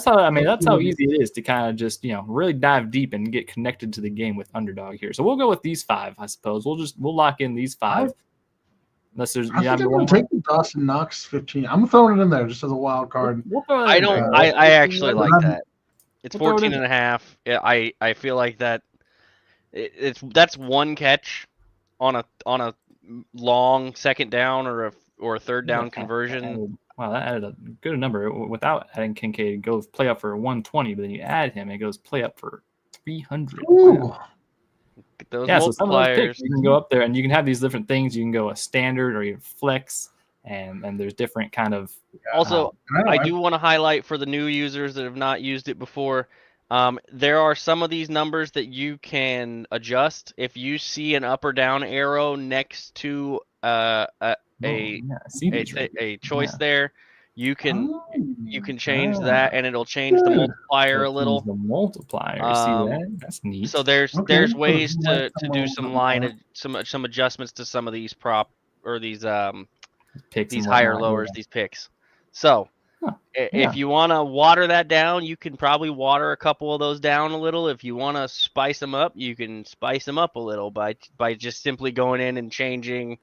how easy it is to kind of just really dive deep and get connected to the game with Underdog here. So we'll go with these 5, I suppose. We'll lock in these 5. Unless there's I'm going to take the Dawson Knox 15. I'm throwing it in there just as a wild card. I actually like that. It's 14.5. Yeah, I feel like that. That's one catch on a long second down or a third down conversion. Wow, that added a good number. Without adding Kincaid, it goes play up for 120, but then you add him, it goes play up for 300. Wow. Get those So some of those picks, multipliers. you can go up there and you can have these different things. You can go a standard or you flex, and there's different kind of. Also, I do want to highlight for the new users that have not used it before. There are some of these numbers that you can adjust. If you see an up or down arrow next to a choice there, you can change that, and it'll change the multiplier a little. The multiplier, see that? That's neat. So there's ways to do some adjustments to some of these picks, these higher lowers, these picks. So if you want to water that down, you can probably water a couple of those down a little. If you want to spice them up, you can spice them up a little by just simply going in and changing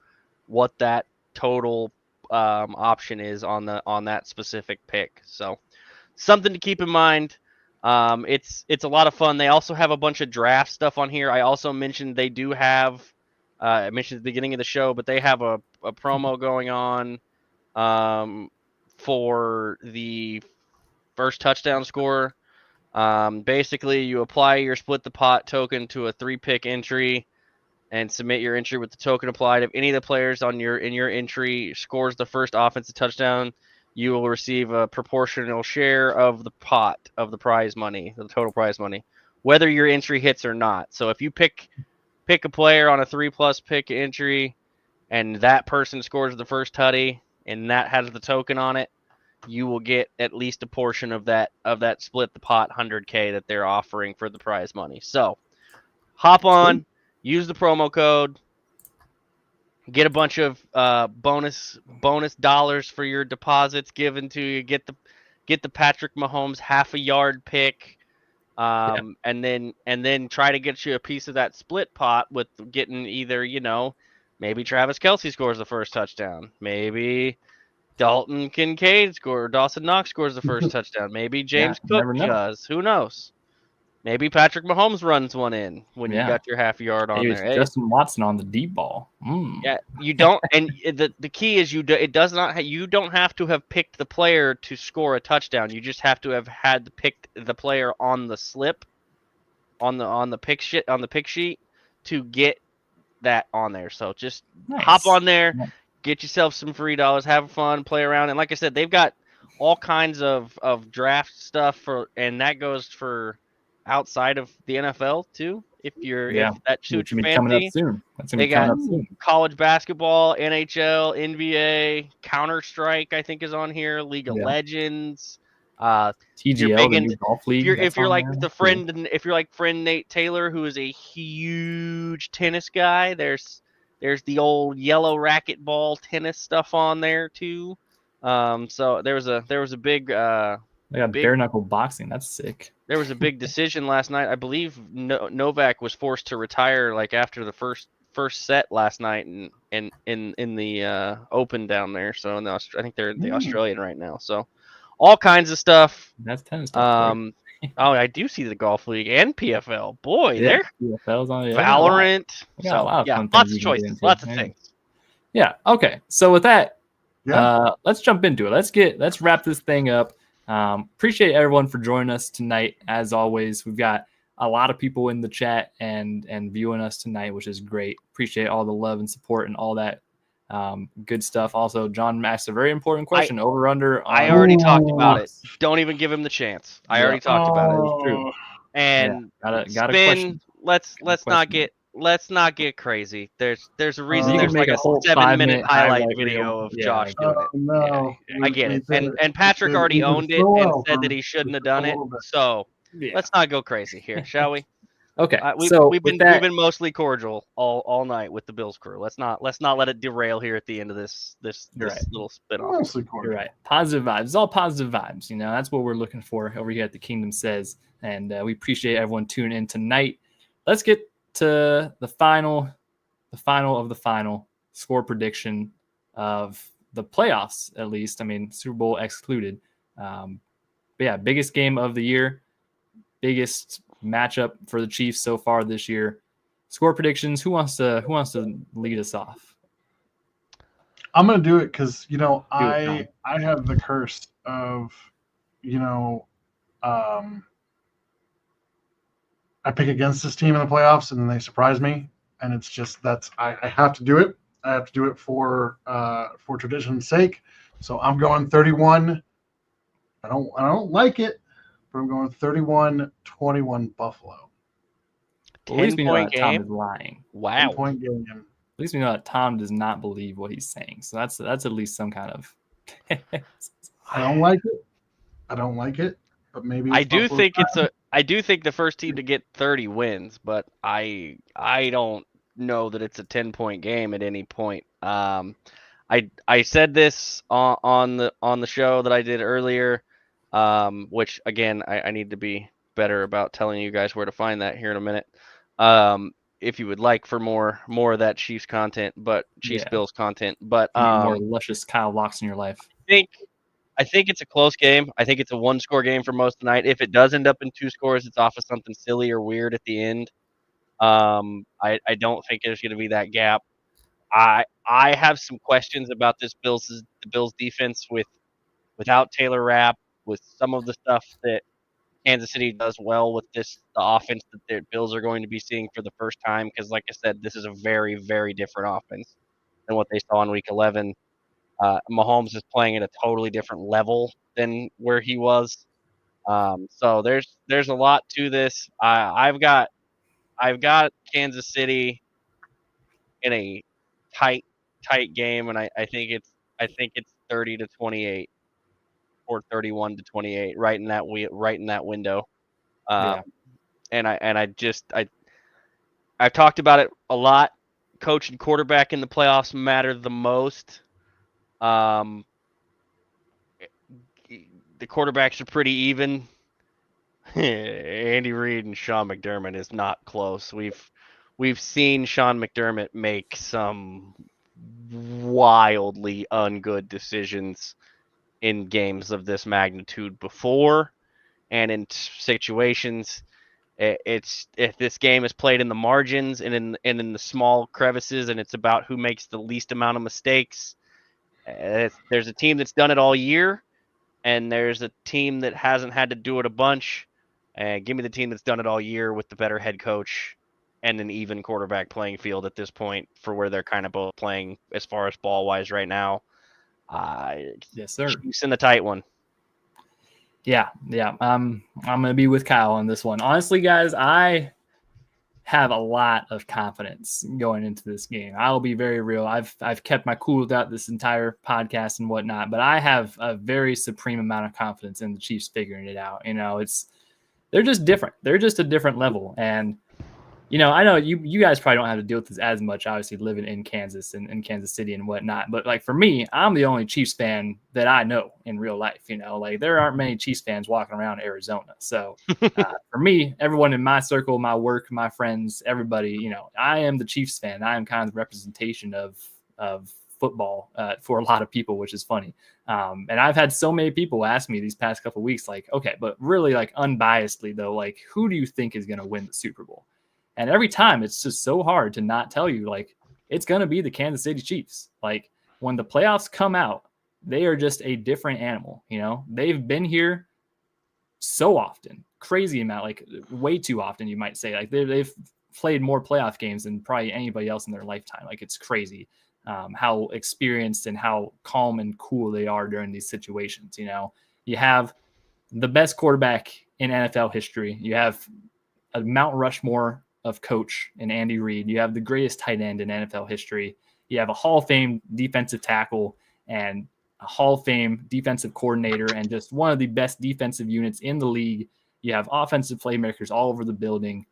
what that total option is on that specific pick. So something to keep in mind. It's a lot of fun. They also have a bunch of draft stuff on here. I also mentioned they do have I mentioned at the beginning of the show, but they have a promo going on for the first touchdown scorer. Basically, you apply your split the pot token to a 3-pick entry and submit your entry with the token applied. If any of the players in your entry scores the first offensive touchdown, you will receive a proportional share of the pot of the prize money, the total prize money, whether your entry hits or not. So if you pick a player on a 3+ pick entry and that person scores the first tutty and that has the token on it, you will get at least a portion of that split the pot 100K that they're offering for the prize money. So hop on, use the promo code, get a bunch of bonus dollars for your deposits given to you. Get the Patrick Mahomes half a yard pick, and then try to get you a piece of that split pot with getting either maybe Travis Kelce scores the first touchdown, maybe Dalton Kincaid Dawson Knox scores the first touchdown, maybe James Cook does. Who knows? Maybe Patrick Mahomes runs one in when you got your half yard on there. Justin Watson on the deep ball. Yeah, you don't. And the key is you don't have to have picked the player to score a touchdown. You just have to have had picked the player on the slip, on the pick sheet to get that on there. So just hop on there, get yourself some free dollars, have fun, play around, and like I said, they've got all kinds of draft stuff and that goes for outside of the NFL too. If that suits your fancy, coming up soon. They got college basketball, NHL, NBA, Counter-Strike, I think is on here. League of Legends, TGL, the new golf league. If you're like friend Nate Taylor, who is a huge tennis guy, there's the old yellow racquetball tennis stuff on there too. So there was a big. They got bare knuckle boxing. That's sick. There was a big decision last night. I believe Novak was forced to retire after the first set last night in the Open down there. So I think they're the Australian right now. So all kinds of stuff. That's tennis stuff. I do see the golf league and PFL. Boy, they're PFL's on Valorant. Lots of choices, lots of things. Yeah. Okay. So with that, let's jump into it. Let's wrap this thing up. Appreciate everyone for joining us tonight. As always, we've got a lot of people in the chat and viewing us tonight, which is great. Appreciate all the love and support and all that good stuff. Also, John asked a very important question. Over under. I already talked about it. Don't even give him the chance. I already talked about it. It's true. And got a question. Let's not get crazy. There's a reason there's like a 7-minute highlight video of Josh doing it. No, I get it. And Patrick already owned it and said that he shouldn't have done it. So let's not go crazy here, shall we? Okay. We've been mostly cordial all night with the Bills crew. Let's not let it derail here at the end of this little spin-off. You're right. Positive vibes. It's all positive vibes. That's what we're looking for over here at the Kingdom Says, and we appreciate everyone tuning in tonight. Let's get to the final of the final score prediction of the playoffs, at least. I mean, Super Bowl excluded. But yeah, biggest game of the year, biggest matchup for the Chiefs so far this year. Score predictions. Who wants to lead us off? I'm gonna do it because I have the curse of I pick against this team in the playoffs and then they surprise me, and it's just I have to do it. I have to do it for tradition's sake. So I'm going 31. I don't like it, but I'm going 31-21 Buffalo. At least we know that Tom game. is lying. Wow. 10-point game. At least we know that Tom does not believe what he's saying. So that's at least some kind of. I don't like it. I don't like it, but maybe I do think the first team to get 30 wins, but I don't know that it's a 10-point game at any point. I said this on the show that I did earlier, which again I need to be better about telling you guys where to find that here in a minute. If you would like for more of that Chiefs content, but Bills content, but more luscious Kyle locks in your life. I think it's a close game. I think it's a 1-score game for most of the night. If it does end up in 2 scores, it's off of something silly or weird at the end. I don't think there's going to be that gap. I have some questions about the Bills defense without Taylor Rapp, with some of the stuff that Kansas City does well with the offense that the Bills are going to be seeing for the first time. Because, like I said, this is a very, very different offense than what they saw in Week 11. Mahomes is playing at a totally different level than where he was. So there's a lot to this. I've got Kansas City in a tight game, and I think it's 30-28 or 31-28, right in that window. And I've talked about it a lot. Coach and quarterback in the playoffs matter the most. The quarterbacks are pretty even. Andy Reid and Sean McDermott is not close. We've seen Sean McDermott make some wildly ungood decisions in games of this magnitude before, and in situations. If this game is played in the margins and in the small crevices, and it's about who makes the least amount of mistakes. There's a team that's done it all year, and there's a team that hasn't had to do it a bunch. Give me the team that's done it all year with the better head coach and an even quarterback playing field at this point for where they're kind of both playing as far as ball-wise right now. Yes, sir. Chiefs in the tight one. Yeah. I'm gonna be with Kyle on this one. Honestly, guys, I have a lot of confidence going into this game. I'll be very real. I've kept my cool throughout this entire podcast and whatnot, but I have a very supreme amount of confidence in the Chiefs figuring it out. They're just different. They're just a different level. And, I know you guys probably don't have to deal with this as much, obviously living in Kansas and Kansas City and whatnot. But like for me, I'm the only Chiefs fan that I know in real life. Like there aren't many Chiefs fans walking around Arizona. So for me, everyone in my circle, my work, my friends, everybody, I am the Chiefs fan. I am kind of the representation of football for a lot of people, which is funny. And I've had so many people ask me these past couple of weeks, like, okay, but really like unbiasedly though, like who do you think is going to win the Super Bowl? And every time it's just so hard to not tell you, like, it's going to be the Kansas City Chiefs. Like when the playoffs come out, they are just a different animal. They've been here so often, crazy amount, like way too often, you might say. Like they've played more playoff games than probably anybody else in their lifetime. Like it's crazy how experienced and how calm and cool they are during these situations. You have the best quarterback in NFL history. You have a Mount Rushmore of coach in Andy Reid. You have the greatest tight end in NFL history. You have a Hall of Fame defensive tackle and a Hall of Fame defensive coordinator and just one of the best defensive units in the league. You have offensive playmakers all over the building.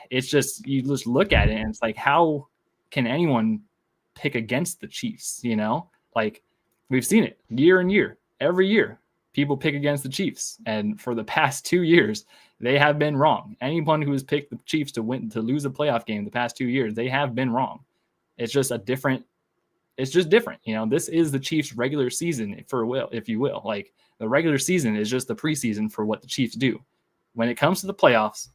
It's just, you just look at it and it's like, how can anyone pick against the Chiefs? Like we've seen it year and year, every year people pick against the Chiefs. And for the past 2 years, they have been wrong. Anyone who has picked the Chiefs to lose a playoff game the past 2 years, they have been wrong. It's just different. This is the Chiefs regular season, if you will. Like the regular season is just the preseason for what the Chiefs do. When it comes to the playoffs,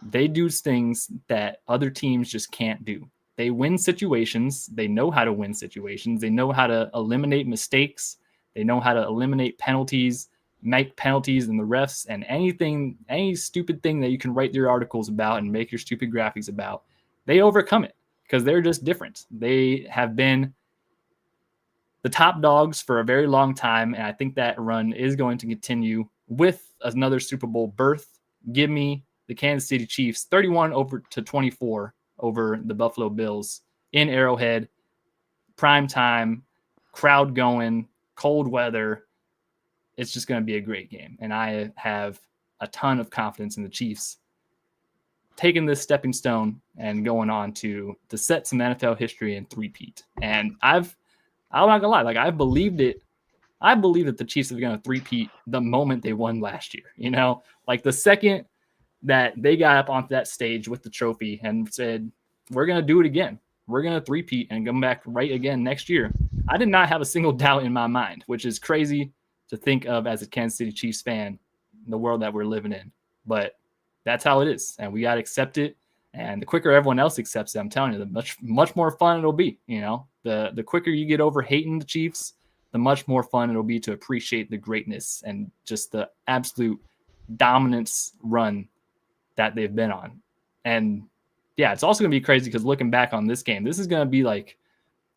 they do things that other teams just can't do. They win situations. They know how to win situations. They know how to eliminate mistakes. They know how to eliminate penalties. make penalties and the refs and any stupid thing that you can write your articles about and make your stupid graphics about, they overcome it because they're just different. They have been the top dogs for a very long time, and I think that run is going to continue with another Super Bowl berth. Give me the Kansas City Chiefs 31-24 over the Buffalo Bills in Arrowhead, prime time, crowd going, cold weather. It's just going to be a great game, and I have a ton of confidence in the Chiefs taking this stepping stone and going on to set some NFL history and three-peat. And I'm not gonna lie, like I believed it. I believe that the Chiefs are going to three-peat the moment they won last year. You know, like the second that they got up onto that stage with the trophy and said, "We're going to do it again. We're going to three-peat and come back right again next year." I did not have a single doubt in my mind, which is crazy to think of as a Kansas City Chiefs fan in the world that we're living in. But that's how it is, and we got to accept it. And the quicker everyone else accepts it, I'm telling you, the much more fun it'll be. You know, the quicker you get over hating the Chiefs, the much more fun it'll be to appreciate the greatness and just the absolute dominance run that they've been on. And yeah, it's also going to be crazy because looking back on this game, this is going to be like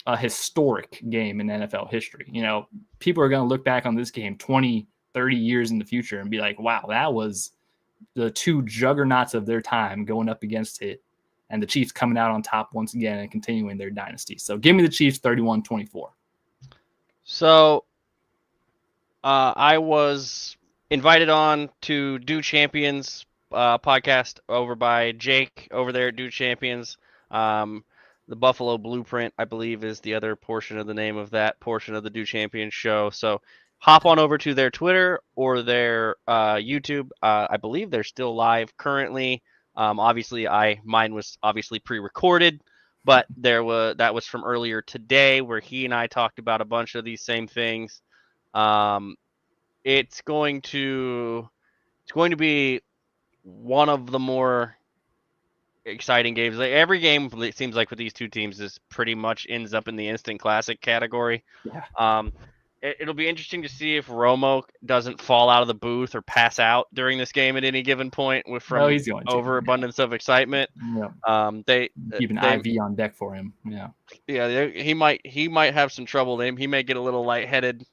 a historic game in NFL history. You know, people are going to look back on this game 20, 30 years in the future and be like, wow, that was the two juggernauts of their time going up against it, and the Chiefs coming out on top once again and continuing their dynasty. So give me the Chiefs 31-24. So I was invited on to Do Champions podcast over by Jake over there at Do Champions. The Buffalo Blueprint, I believe, is the other portion of the name of that portion of the Do Champions show. So hop on over to their Twitter or their YouTube. I believe they're still live currently. Obviously, mine was obviously pre-recorded, but that was from earlier today where he and I talked about a bunch of these same things. It's going to be one of the more exciting games. Like every game, it seems like with these two teams, is pretty much ends up in the instant classic category. Yeah. It'll be interesting to see if Romo doesn't fall out of the booth or pass out during this game at any given point from overabundance of excitement. Yeah. They keep an IV on deck for him. Yeah. Yeah, he might have some trouble. He may get a little lightheaded.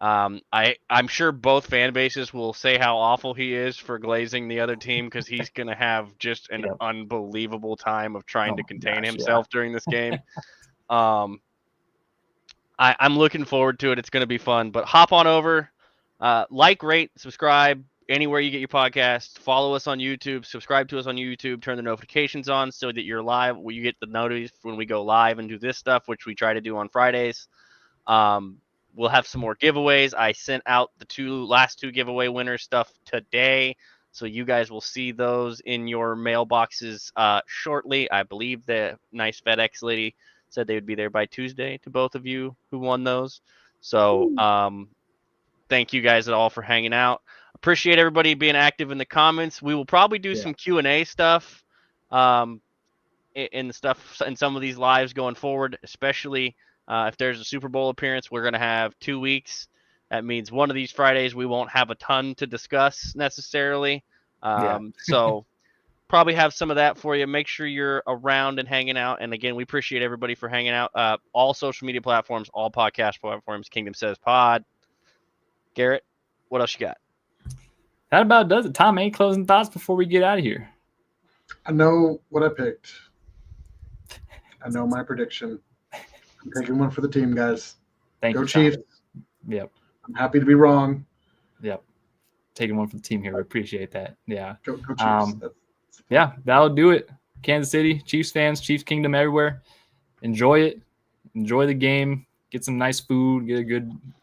I'm sure both fan bases will say how awful he is for glazing the other team because he's going to have just an unbelievable time of trying to contain himself during this game. I'm looking forward to it. It's going to be fun. But hop on over, like, rate, subscribe anywhere you get your podcasts. Follow us on YouTube. Subscribe to us on YouTube. Turn the notifications on so that you're live. You get the notice when we go live and do this stuff, which we try to do on Fridays. We'll have some more giveaways. I sent out the last two giveaway winners stuff today, so you guys will see those in your mailboxes shortly. I believe the nice FedEx lady said they would be there by Tuesday to both of you who won those. So thank you guys all for hanging out. Appreciate everybody being active in the comments. We will probably do some Q&A stuff in some of these lives going forward, especially if there's a Super Bowl appearance. We're going to have 2 weeks. That means one of these Fridays we won't have a ton to discuss necessarily. So probably have some of that for you. Make sure you're around and hanging out. And again, we appreciate everybody for hanging out. All social media platforms, all podcast platforms, Kingdom Says Pod. Garrett, what else you got? That about does it. Tom, any closing thoughts before we get out of here? I know what I picked. I know my prediction. I'm taking one for the team, guys. Go Chiefs. Yep. I'm happy to be wrong. Yep. Taking one for the team here. We appreciate that. Yeah. Go Chiefs. Yeah, that'll do it. Kansas City, Chiefs fans, Chiefs Kingdom everywhere. Enjoy it. Enjoy the game. Get some nice food. Get a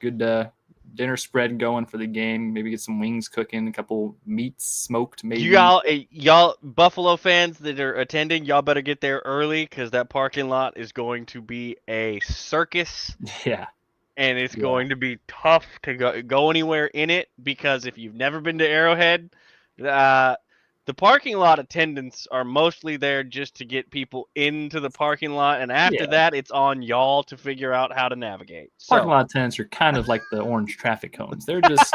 good dinner spread going for the game. Maybe get some wings cooking, a couple meats smoked. Maybe y'all Buffalo fans that are attending, y'all better get there early because that parking lot is going to be a circus. Yeah, and it's going to be tough to go anywhere in it because if you've never been to Arrowhead, the parking lot attendants are mostly there just to get people into the parking lot, and after that, it's on y'all to figure out how to navigate. Parking lot attendants are kind of like the orange traffic cones. They're just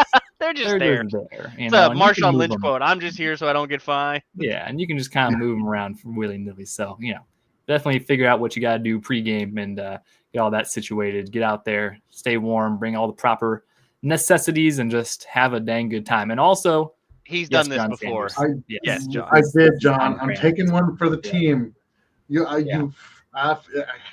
They're just They're there. just there. It's a and you can Marshawn move Lynch them. quote. I'm just here so I don't get fined. Yeah, and you can just kind of move them around willy-nilly. So, definitely figure out what you got to do pregame and get all that situated. Get out there, stay warm, bring all the proper necessities, and just have a dang good time. And also, he's done this John before. Sanders. Yes, John. I did, John. I'm Graham. taking one for the team. I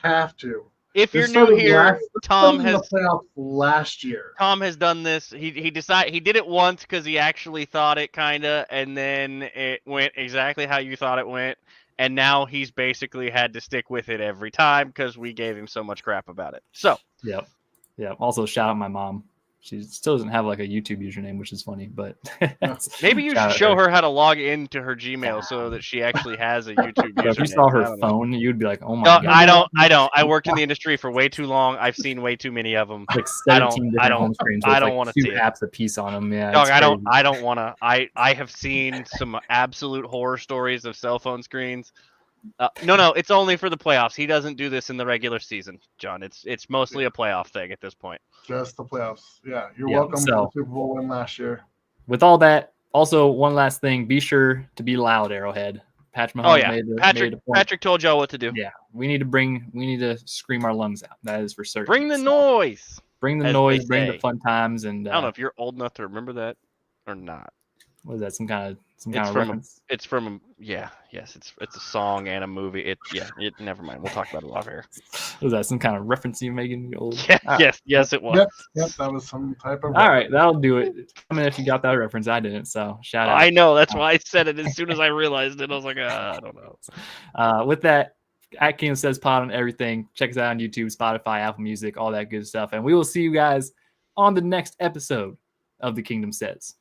have to. If you're This new started here, Tom in the has playoffs last year. Tom has done this. He did it once because he actually thought it kinda, and then it went exactly how you thought it went, and now he's basically had to stick with it every time because we gave him so much crap about it. So Yep. Also, shout out my mom. She still doesn't have like a YouTube username, which is funny, but maybe you should show her how to log into her Gmail so that she actually has a YouTube username. If you saw her phone, you'd be like, "Oh my god!" I don't. I worked in the industry for way too long. I've seen way too many of them. Like 17 different home screens. I don't want to see 2 apps a piece on them. Yeah, dog, I don't want to. I have seen some absolute horror stories of cell phone screens. No, it's only for the playoffs. He doesn't do this in the regular season, John. It's mostly a playoff thing at this point. Just the playoffs. Yeah, you're welcome to the Super Bowl win last year. With all that, also one last thing: be sure to be loud, Arrowhead. Patrick Mahomes Patrick told y'all what to do. Yeah, we need to scream our lungs out. That is for certain. Bring the noise. Bring the noise. Bring the fun times. And I don't know if you're old enough to remember that or not. What is that? Some kind of reference? It's a song and a movie. Never mind. We'll talk about it off air. Was that some kind of reference you making? Yes, it was. Yep, that was some type of. All right, that'll do it. I mean, if you got that reference, I didn't. So shout out. I know, that's why I said it as soon as I realized it. I was like, I don't know. With that, at Kingdom Says Pod on everything. Check us out on YouTube, Spotify, Apple Music, all that good stuff, and we will see you guys on the next episode of the Kingdom Says.